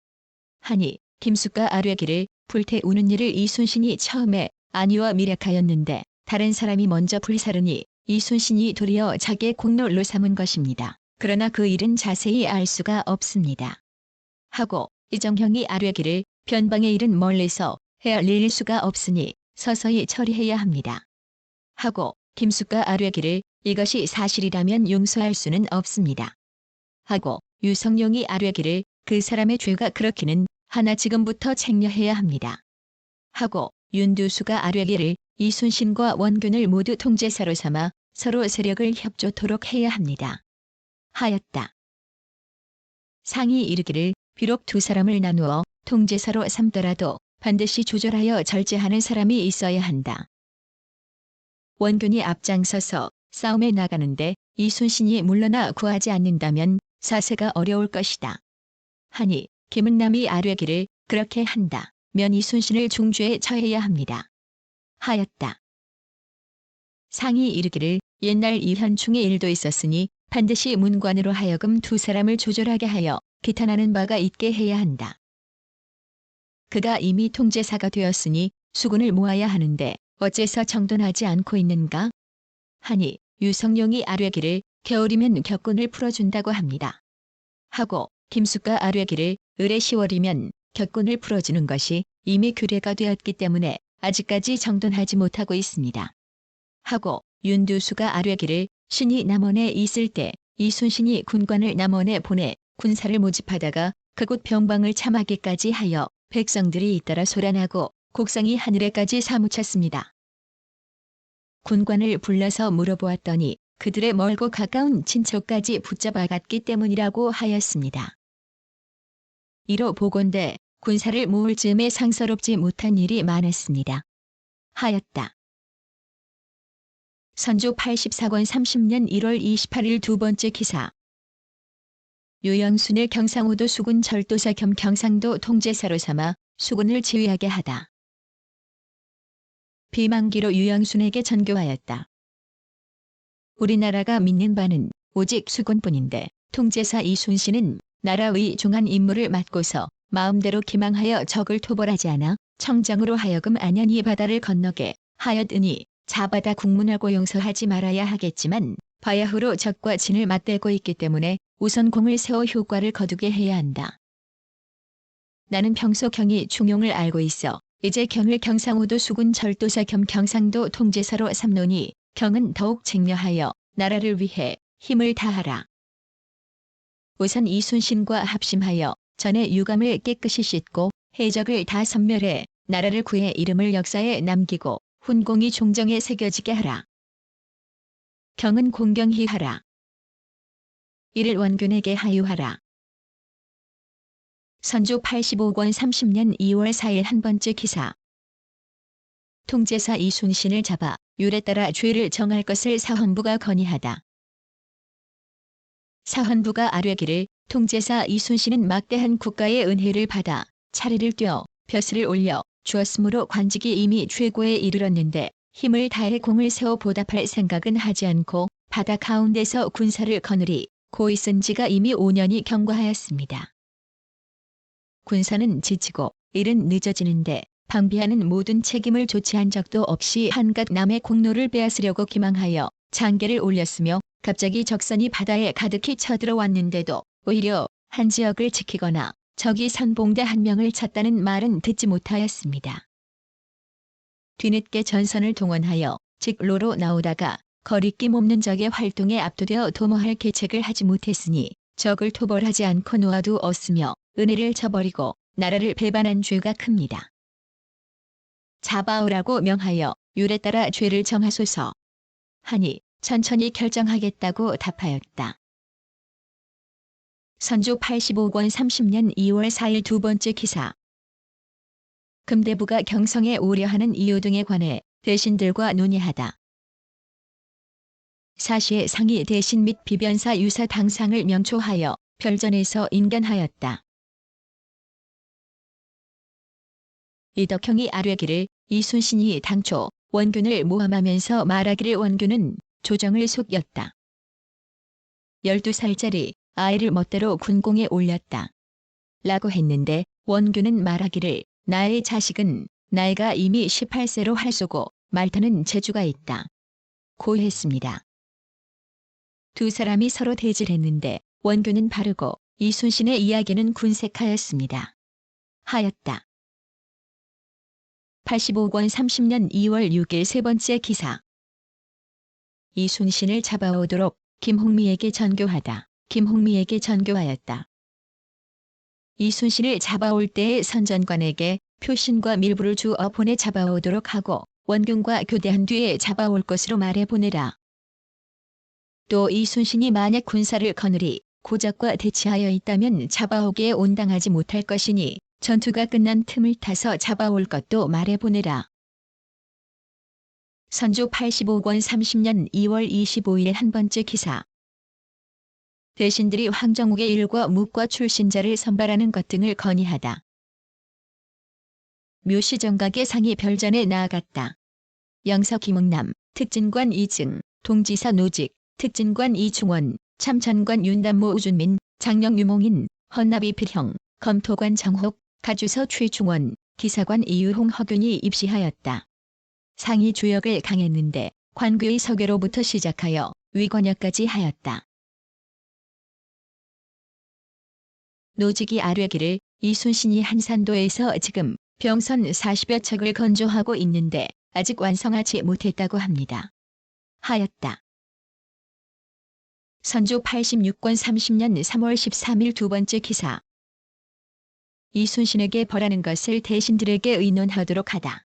하니 김숙과 아뢰기를 불태우는 일을 이순신이 처음에 안위와 밀약하였는데 다른 사람이 먼저 불사르니 이순신이 도리어 자기의 공로로 삼은 것입니다. 그러나 그 일은 자세히 알 수가 없습니다. 하고 이정형이 아뢰기를 변방의 일은 멀리서 헤아릴 수가 없으니 서서히 처리해야 합니다. 하고 김숙과 아뢰기를 이것이 사실이라면 용서할 수는 없습니다. 하고 유성룡이 아뢰기를 그 사람의 죄가 그렇기는 하나 지금부터 책려해야 합니다. 하고 윤두수가 아뢰기를 이순신과 원균을 모두 통제사로 삼아 서로 세력을 협조토록 해야 합니다. 하였다. 상이 이르기를 비록 두 사람을 나누어 통제사로 삼더라도 반드시 조절하여 절제하는 사람이 있어야 한다. 원균이 앞장서서 싸움에 나가는데 이순신이 물러나 구하지 않는다면 사세가 어려울 것이다. 하니 김은남이 아뢰기를 그렇게 한다. 면 이순신을 중죄에 처해야 합니다. 하였다. 상이 이르기를 옛날 이현충의 일도 있었으니 반드시 문관으로 하여금 두 사람을 조절하게 하여 기탄하는 바가 있게 해야 한다. 그가 이미 통제사가 되었으니 수군을 모아야 하는데 어째서 정돈하지 않고 있는가? 하니 유성룡이 아뢰기를 겨울이면 격군을 풀어준다고 합니다. 하고 김숙과 아뢰기를 을의 10월이면 격군을 풀어주는 것이 이미 규례가 되었기 때문에 아직까지 정돈하지 못하고 있습니다. 하고 윤두수가 아뢰기를 신이 남원에 있을 때 이순신이 군관을 남원에 보내 군사를 모집하다가 그곳 병방을 참하기까지 하여 백성들이 잇따라 소란하고 곡성이 하늘에까지 사무쳤습니다. 군관을 불러서 물어보았더니 그들의 멀고 가까운 친척까지 붙잡아갔기 때문이라고 하였습니다. 이로 보건대 군사를 모을 즈음에 상서롭지 못한 일이 많았습니다. 하였다. 선조 84권 30년 1월 28일 두 번째 기사. 유영순을 경상우도 수군 절도사 겸 경상도 통제사로 삼아 수군을 지휘하게 하다. 비만기로 유영순에게 전교하였다. 우리나라가 믿는 바는 오직 수군뿐인데 통제사 이순신은 나라의 중한 임무를 맡고서 마음대로 기망하여 적을 토벌하지 않아 청정으로 하여금 안연히 바다를 건너게 하였으니 자바다 국문하고 용서하지 말아야 하겠지만 바야흐로 적과 진을 맞대고 있기 때문에 우선 공을 세워 효과를 거두게 해야 한다. 나는 평소 경이 중용을 알고 있어 이제 경을 경상우도 수군 절도사 겸 경상도 통제사로 삼노니 경은 더욱 쟁려하여 나라를 위해 힘을 다하라. 우선 이순신과 합심하여 전의 유감을 깨끗이 씻고 해적을 다 섬멸해 나라를 구해 이름을 역사에 남기고 훈공이 종정에 새겨지게 하라. 경은 공경히 하라. 이를 원균에게 하유하라. 선조 85권 30년 2월 4일 한 번째 기사. 통제사 이순신을 잡아 율에 따라 죄를 정할 것을 사헌부가 건의하다. 사헌부가 아뢰기를 통제사 이순신은 막대한 국가의 은혜를 받아 차례를 떼어 벼슬을 올려 주었으므로 관직이 이미 최고에 이르렀는데 힘을 다해 공을 세워 보답할 생각은 하지 않고 바다 가운데서 군사를 거느리 고 있은 지가 이미 5년이 경과하였습니다. 군사는 지치고 일은 늦어지는데 방비하는 모든 책임을 조치한 적도 없이 한갓 남의 공로를 빼앗으려고 기망하여 장계를 올렸으며 갑자기 적선이 바다에 가득히 쳐들어왔는데도 오히려 한 지역을 지키거나 적이 선봉대 한 명을 쳤다는 말은 듣지 못하였습니다. 뒤늦게 전선을 동원하여 직로로 나오다가 거리낌 없는 적의 활동에 압도되어 도모할 계책을 하지 못했으니 적을 토벌하지 않고 놓아두었으며 은혜를 저버리고 나라를 배반한 죄가 큽니다. 잡아오라고 명하여 율에 따라 죄를 정하소서 하니 천천히 결정하겠다고 답하였다. 선조 85권 30년 2월 4일 두 번째 기사. 금대부가 경성에 오려하는 이유 등에 관해 대신들과 논의하다. 사시의 상이 대신 및 비변사 유사 당상을 명초하여 별전에서 인견하였다. 이덕형이 아뢰기를 이순신이 당초 원균을 모함하면서 말하기를 원균은 조정을 속였다. 12살짜리 아이를 멋대로 군공에 올렸다. 라고 했는데 원균은 말하기를 나의 자식은 나이가 이미 18세로 할쏘고 말타는 재주가 있다. 고 했습니다. 두 사람이 서로 대질했는데 원균은 바르고 이순신의 이야기는 군색하였습니다. 하였다. 85권 30년 2월 6일 세 번째 기사. 이순신을 잡아오도록 김홍미에게 전교하다. 김홍미에게 전교하였다. 이순신을 잡아올 때에 선전관에게 표신과 밀부를 주어 보내 잡아오도록 하고 원균과 교대한 뒤에 잡아올 것으로 말해 보내라. 또 이순신이 만약 군사를 거느리 고적과 대치하여 있다면 잡아오기에 온당하지 못할 것이니 전투가 끝난 틈을 타서 잡아올 것도 말해 보내라. 선조 85권 30년 2월 25일 한 번째 기사. 대신들이 황정욱의 일과 묵과 출신자를 선발하는 것 등을 건의하다. 묘시정각의 상이 별전에 나아갔다. 영서 김응남, 특진관 이증, 동지사 노직, 특진관 이충원, 참천관 윤단모 우준민, 장령 유몽인, 헌납이 필형, 검토관 정혹, 가주서 최충원, 기사관 이유홍 허균이 입시하였다. 상이 주역을 강했는데 관괴의 서계로부터 시작하여 위권역까지 하였다. 노직이 아뢰기를 이순신이 한산도에서 지금 병선 40여 척을 건조하고 있는데 아직 완성하지 못했다고 합니다. 하였다. 선조 86권 30년 3월 13일 두 번째 기사. 이순신에게 벌하는 것을 대신들에게 의논하도록 하다.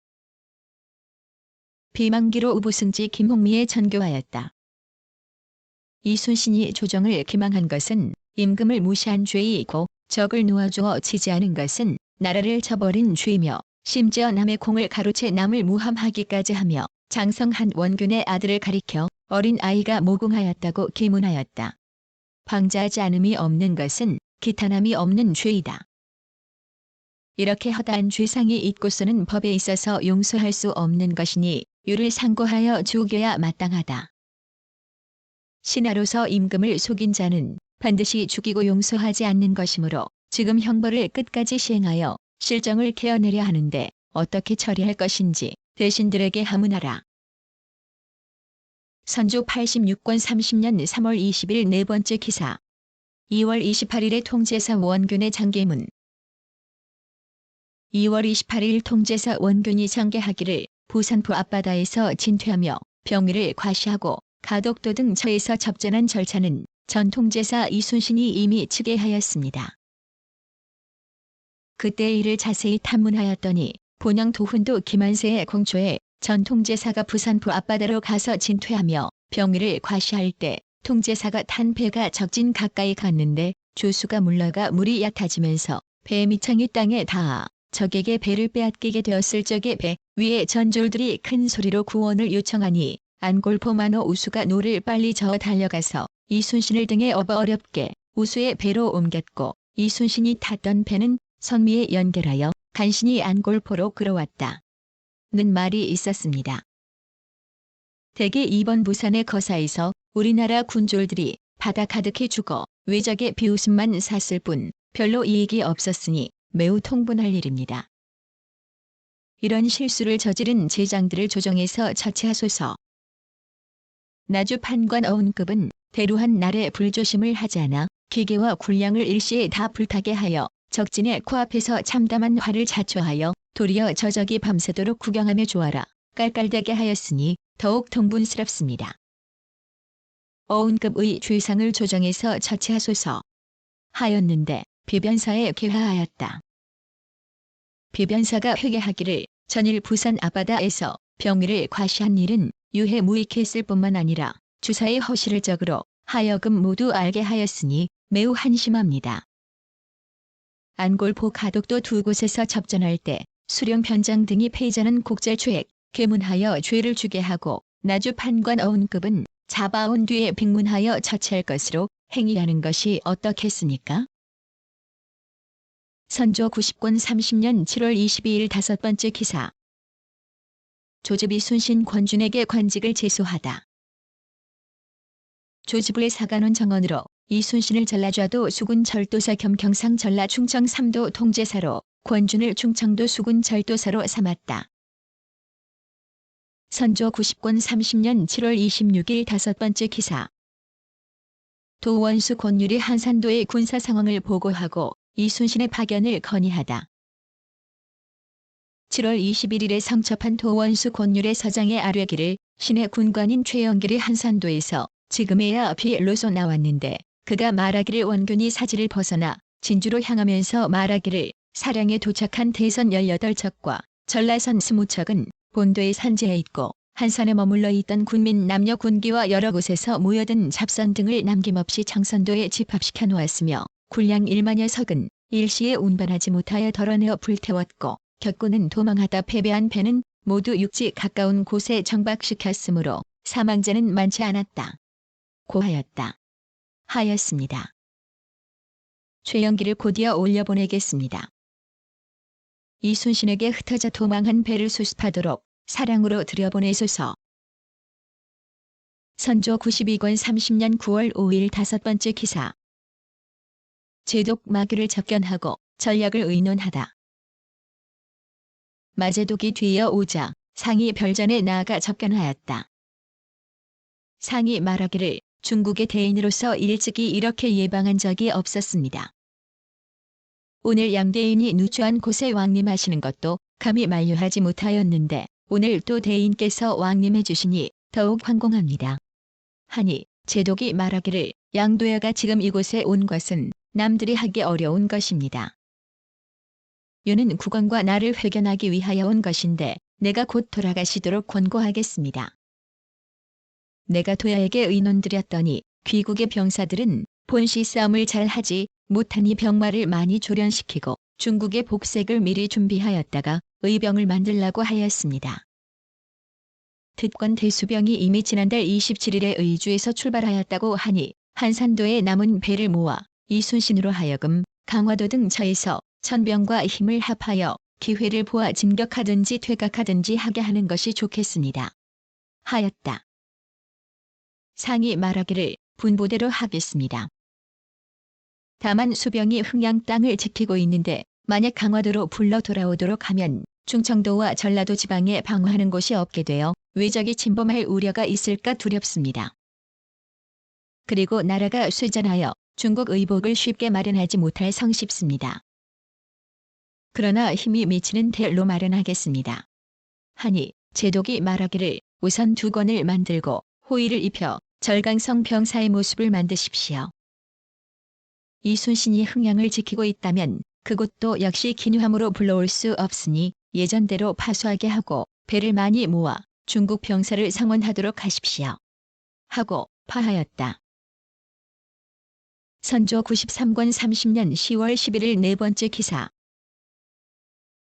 비망기로 우부승지 김홍미에 전교하였다. 이순신이 조정을 기망한 것은 임금을 무시한 죄이고 적을 놓아주어 지지하는 것은 나라를 저버린 죄이며 심지어 남의 공을 가로채 남을 무함하기까지 하며 장성한 원균의 아들을 가리켜 어린 아이가 모궁하였다고 기문하였다. 방자하지 않음이 없는 것은 기탄함이 없는 죄이다. 이렇게 허다한 죄상이 있고서는 법에 있어서 용서할 수 없는 것이니 율을 상고하여 죽여야 마땅하다. 신하로서 임금을 속인 자는 반드시 죽이고 용서하지 않는 것이므로 지금 형벌을 끝까지 시행하여 실정을 케어내려 하는데 어떻게 처리할 것인지 대신들에게 하문하라. 선조 86권 30년 3월 20일 네 번째 기사. 2월 28일에 통제사 원균의 장계문. 2월 28일 통제사 원균이 장계하기를 부산포 앞바다에서 진퇴하며 병위를 과시하고 가덕도 등 처에서 접전한 절차는 전 통제사 이순신이 이미 측계하였습니다. 그때 이를 자세히 탐문하였더니 본영 도훈도 김한세의 공초에 전 통제사가 부산포 앞바다로 가서 진퇴하며 병위를 과시할 때 통제사가 탄 배가 적진 가까이 갔는데 조수가 물러가 물이 얕아지면서 배 밑창이 땅에 닿아 적에게 배를 빼앗기게 되었을 적에 배 위에 전졸들이 큰 소리로 구원을 요청하니 안골포 만호 우수가 노를 빨리 저어 달려가서 이순신을 등에 업어 어렵게 우수의 배로 옮겼고 이순신이 탔던 배는 선미에 연결하여 간신히 안골포로 끌어왔다. 는 말이 있었습니다. 대개 이번 부산의 거사에서 우리나라 군졸들이 바다 가득히 죽어 외적의 비웃음만 샀을 뿐 별로 이익이 없었으니 매우 통분할 일입니다. 이런 실수를 저지른 제장들을 조정해서 처치하소서. 나주 판관 어운급은 대루한 날에 불조심을 하지 않아 기계와 군량을 일시에 다 불타게 하여 적진의 코앞에서 참담한 화를 자초하여 도리어 저적이 밤새도록 구경하며 조아라 깔깔대게 하였으니 더욱 통분스럽습니다. 어운급의 죄상을 조정해서 처치하소서 하였는데 비변사에 개화하였다. 비변사가 회개하기를 전일 부산 앞바다에서 병위를 과시한 일은 유해 무익했을 뿐만 아니라 주사의 허실을 적으로 하여금 모두 알게 하였으니 매우 한심합니다. 안골포 가덕도 두 곳에서 접전할 때 수령 편장 등이 패전한 곡절초액 계문하여 죄를 주게 하고 나주 판관 어운급은 잡아온 뒤에 빅문하여 처치할 것으로 행위하는 것이 어떻겠습니까? 선조 90권 30년 7월 22일 다섯 번째 기사. 조집 이순신 권준에게 관직을 제소하다. 조집의 사관원 정원으로 이순신을 전라좌도 수군절도사 겸 경상 전라 충청 3도 통제사로 권준을 충청도 수군절도사로 삼았다. 선조 90권 30년 7월 26일 다섯 번째 기사. 도원수 권율이 한산도의 군사 상황을 보고하고 이순신의 파견을 건의하다. 7월 21일에 성첩한 도원수 권율의 서장에 아뢰기를 신의 군관인 최영길이 한산도에서 지금에야 비로소 나왔는데 그가 말하기를 원균이 사지를 벗어나 진주로 향하면서 말하기를 사량에 도착한 대선 18척과 전라선 20척은 본도에 산재해 있고 한산에 머물러 있던 군민 남녀 군기와 여러 곳에서 모여든 잡선 등을 남김없이 청선도에 집합시켜 놓았으며 군량 1만여 석은 일시에 운반하지 못하여 덜어내어 불태웠고 격군은 도망하다 패배한 배는 모두 육지 가까운 곳에 정박시켰으므로 사망자는 많지 않았다. 고하였다. 하였습니다. 최영기를 곧이어 올려보내겠습니다. 이순신에게 흩어져 도망한 배를 수습하도록 사량으로 들여보내소서. 선조 92권 30년 9월 5일 다섯 번째 기사. 제독 마귀를 접견하고 전략을 의논하다. 마제독이 뒤이어 오자 상이 별전에 나아가 접견하였다. 상이 말하기를 중국의 대인으로서 일찍이 이렇게 예방한 적이 없었습니다. 오늘 양대인이 누추한 곳에 왕림하시는 것도 감히 만류하지 못하였는데 오늘 또 대인께서 왕림해 주시니 더욱 황공합니다. 하니 제독이 말하기를 양도야가 지금 이곳에 온 것은 남들이 하기 어려운 것입니다. 유는 국왕과 나를 회견하기 위하여 온 것인데 내가 곧 돌아가시도록 권고하겠습니다. 내가 도야에게 의논드렸더니 귀국의 병사들은 본시 싸움을 잘 하지 못하니 병마를 많이 조련시키고 중국의 복색을 미리 준비하였다가 의병을 만들라고 하였습니다. 듣건 대수병이 이미 지난달 27일에 의주에서 출발하였다고 하니 한산도에 남은 배를 모아 이순신으로 하여금 강화도 등 처에서 천병과 힘을 합하여 기회를 보아 진격하든지 퇴각하든지 하게 하는 것이 좋겠습니다. 하였다. 상이 말하기를 분부대로 하겠습니다. 다만 수병이 흥양 땅을 지키고 있는데 만약 강화도로 불러 돌아오도록 하면 충청도와 전라도 지방에 방어하는 곳이 없게 되어 외적이 침범할 우려가 있을까 두렵습니다. 그리고 나라가 쇠잔하여 중국 의복을 쉽게 마련하지 못할 성쉽습니다. 그러나 힘이 미치는 대로 마련하겠습니다. 하니 제독이 말하기를 우선 두 권을 만들고 호위를 입혀 절강성 병사의 모습을 만드십시오. 이순신이 흥양을 지키고 있다면 그곳도 역시 기뉴함으로 불러올 수 없으니 예전대로 파수하게 하고 배를 많이 모아 중국 병사를 상원하도록 하십시오. 하고 파하였다. 선조 93권 30년 10월 11일 네 번째 기사.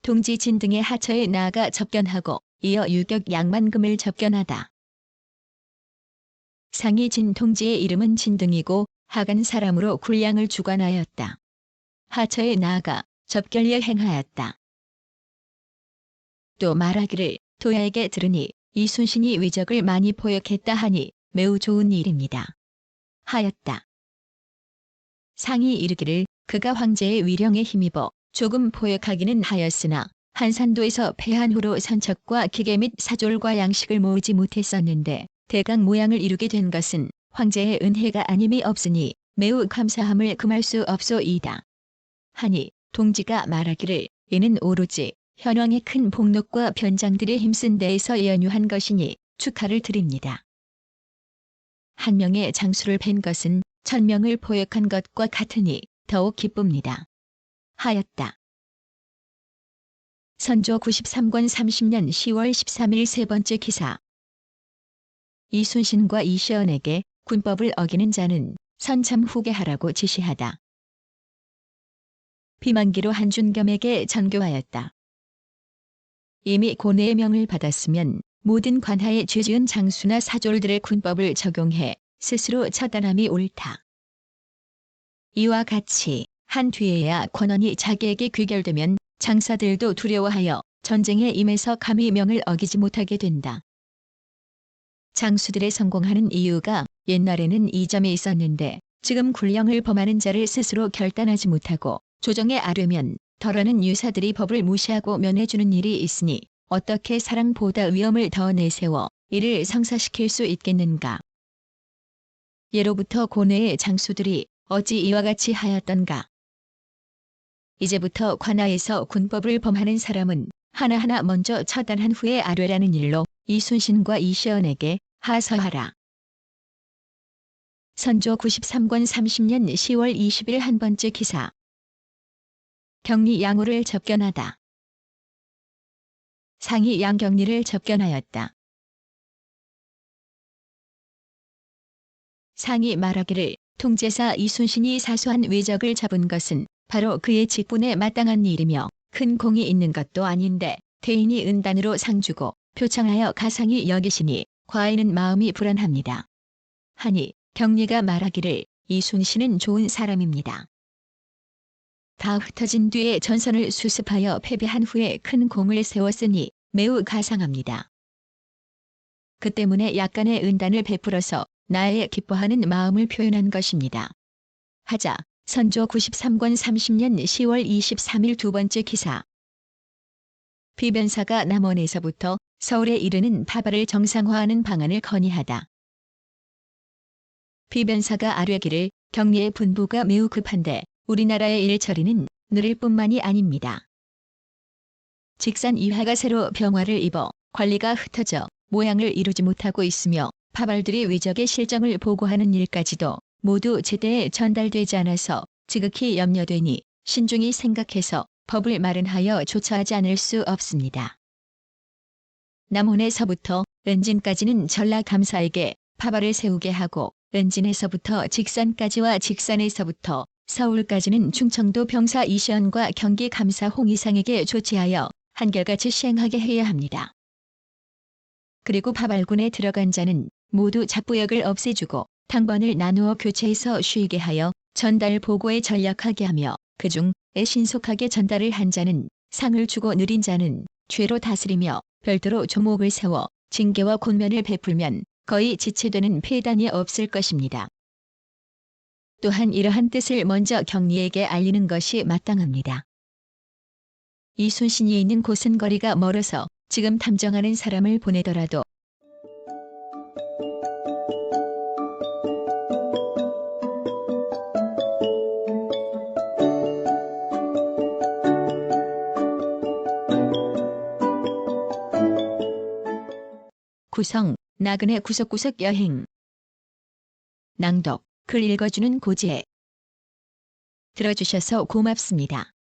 동지 진등의 하처에 나아가 접견하고 이어 유격 양만금을 접견하다. 상이 진 동지의 이름은 진등이고 하간 사람으로 굴량을 주관하였다. 하처에 나아가 접견에 행하였다. 또 말하기를 도야에게 들으니 이순신이 위적을 많이 포역했다 하니 매우 좋은 일입니다. 하였다. 상이 이르기를 그가 황제의 위령에 힘입어 조금 포역하기는 하였으나 한산도에서 패한 후로 선척과 기계 및 사졸과 양식을 모으지 못했었는데 대강 모양을 이루게 된 것은 황제의 은혜가 아님이 없으니 매우 감사함을 금할 수 없소이다. 하니 동지가 말하기를 이는 오로지 현왕의 큰 복록과 변장들의 힘쓴 데에서 연유한 것이니 축하를 드립니다. 한 명의 장수를 뵌 것은 1000명을 포역한 것과 같으니 더욱 기쁩니다. 하였다. 선조 93권 30년 10월 13일 세 번째 기사. 이순신과 이시연에게 군법을 어기는 자는 선참 후계하라고 지시하다. 비만기로 한준겸에게 전교하였다. 이미 고뇌의 명을 받았으면 모든 관하에 죄지은 장수나 사졸들의 군법을 적용해 스스로 처단함이 옳다. 이와 같이 한 뒤에야 권한이 자기에게 귀결되면 장사들도 두려워하여 전쟁에 임해서 감히 명을 어기지 못하게 된다. 장수들의 성공하는 이유가 옛날에는 이 점에 있었는데 지금 굴령을 범하는 자를 스스로 결단하지 못하고 조정에 아뢰면 덜어는 유사들이 법을 무시하고 면해주는 일이 있으니 어떻게 사랑보다 위험을 더 내세워 이를 성사시킬 수 있겠는가. 예로부터 고뇌의 장수들이 어찌 이와 같이 하였던가. 이제부터 관하에서 군법을 범하는 사람은 하나하나 먼저 처단한 후에 아뢰라는 일로 이순신과 이시연에게 하서하라. 선조 93권 30년 10월 20일 한 번째 기사. 경리 양호를 접견하다. 상이 양경리를 접견하였다. 상이 말하기를 통제사 이순신이 사소한 외적을 잡은 것은 바로 그의 직분에 마땅한 일이며 큰 공이 있는 것도 아닌데 대인이 은단으로 상주고 표창하여 가상히 여기시니 과인은 마음이 불안합니다. 하니 경리가 말하기를 이순신은 좋은 사람입니다. 다 흩어진 뒤에 전선을 수습하여 패배한 후에 큰 공을 세웠으니 매우 가상합니다. 그 때문에 약간의 은단을 베풀어서 나의 기뻐하는 마음을 표현한 것입니다. 하자 선조 93권 30년 10월 23일 두 번째 기사. 비변사가 남원에서부터 서울에 이르는 파발을 정상화하는 방안을 건의하다. 비변사가 아뢰기를 경리의 분부가 매우 급한데 우리나라의 일처리는 느릴 뿐만이 아닙니다. 직산 이화가 새로 병화를 입어 관리가 흩어져 모양을 이루지 못하고 있으며 파발들이 외적의 실정을 보고하는 일까지도 모두 제대에 전달되지 않아서 지극히 염려되니 신중히 생각해서 법을 마련하여 조처하지 않을 수 없습니다. 남원에서부터 은진까지는 전라감사에게 파발을 세우게 하고 은진에서부터 직산까지와 직산에서부터 서울까지는 충청도 병사 이시연과 경기감사 홍이상에게 조치하여 한결같이 시행하게 해야 합니다. 그리고 파발군에 들어간 자는 모두 잡부역을 없애주고 당번을 나누어 교체해서 쉬게 하여 전달 보고에 전략하게 하며 그중에 신속하게 전달을 한 자는 상을 주고 느린 자는 죄로 다스리며 별도로 조목을 세워 징계와 권면을 베풀면 거의 지체되는 폐단이 없을 것입니다. 또한 이러한 뜻을 먼저 경리에게 알리는 것이 마땅합니다. 이순신이 있는 곳은 거리가 멀어서 지금 탐정하는 사람을 보내더라도 구성, 나그네 구석구석 여행. 낭독, 글 읽어주는 고지혜. 들어주셔서 고맙습니다.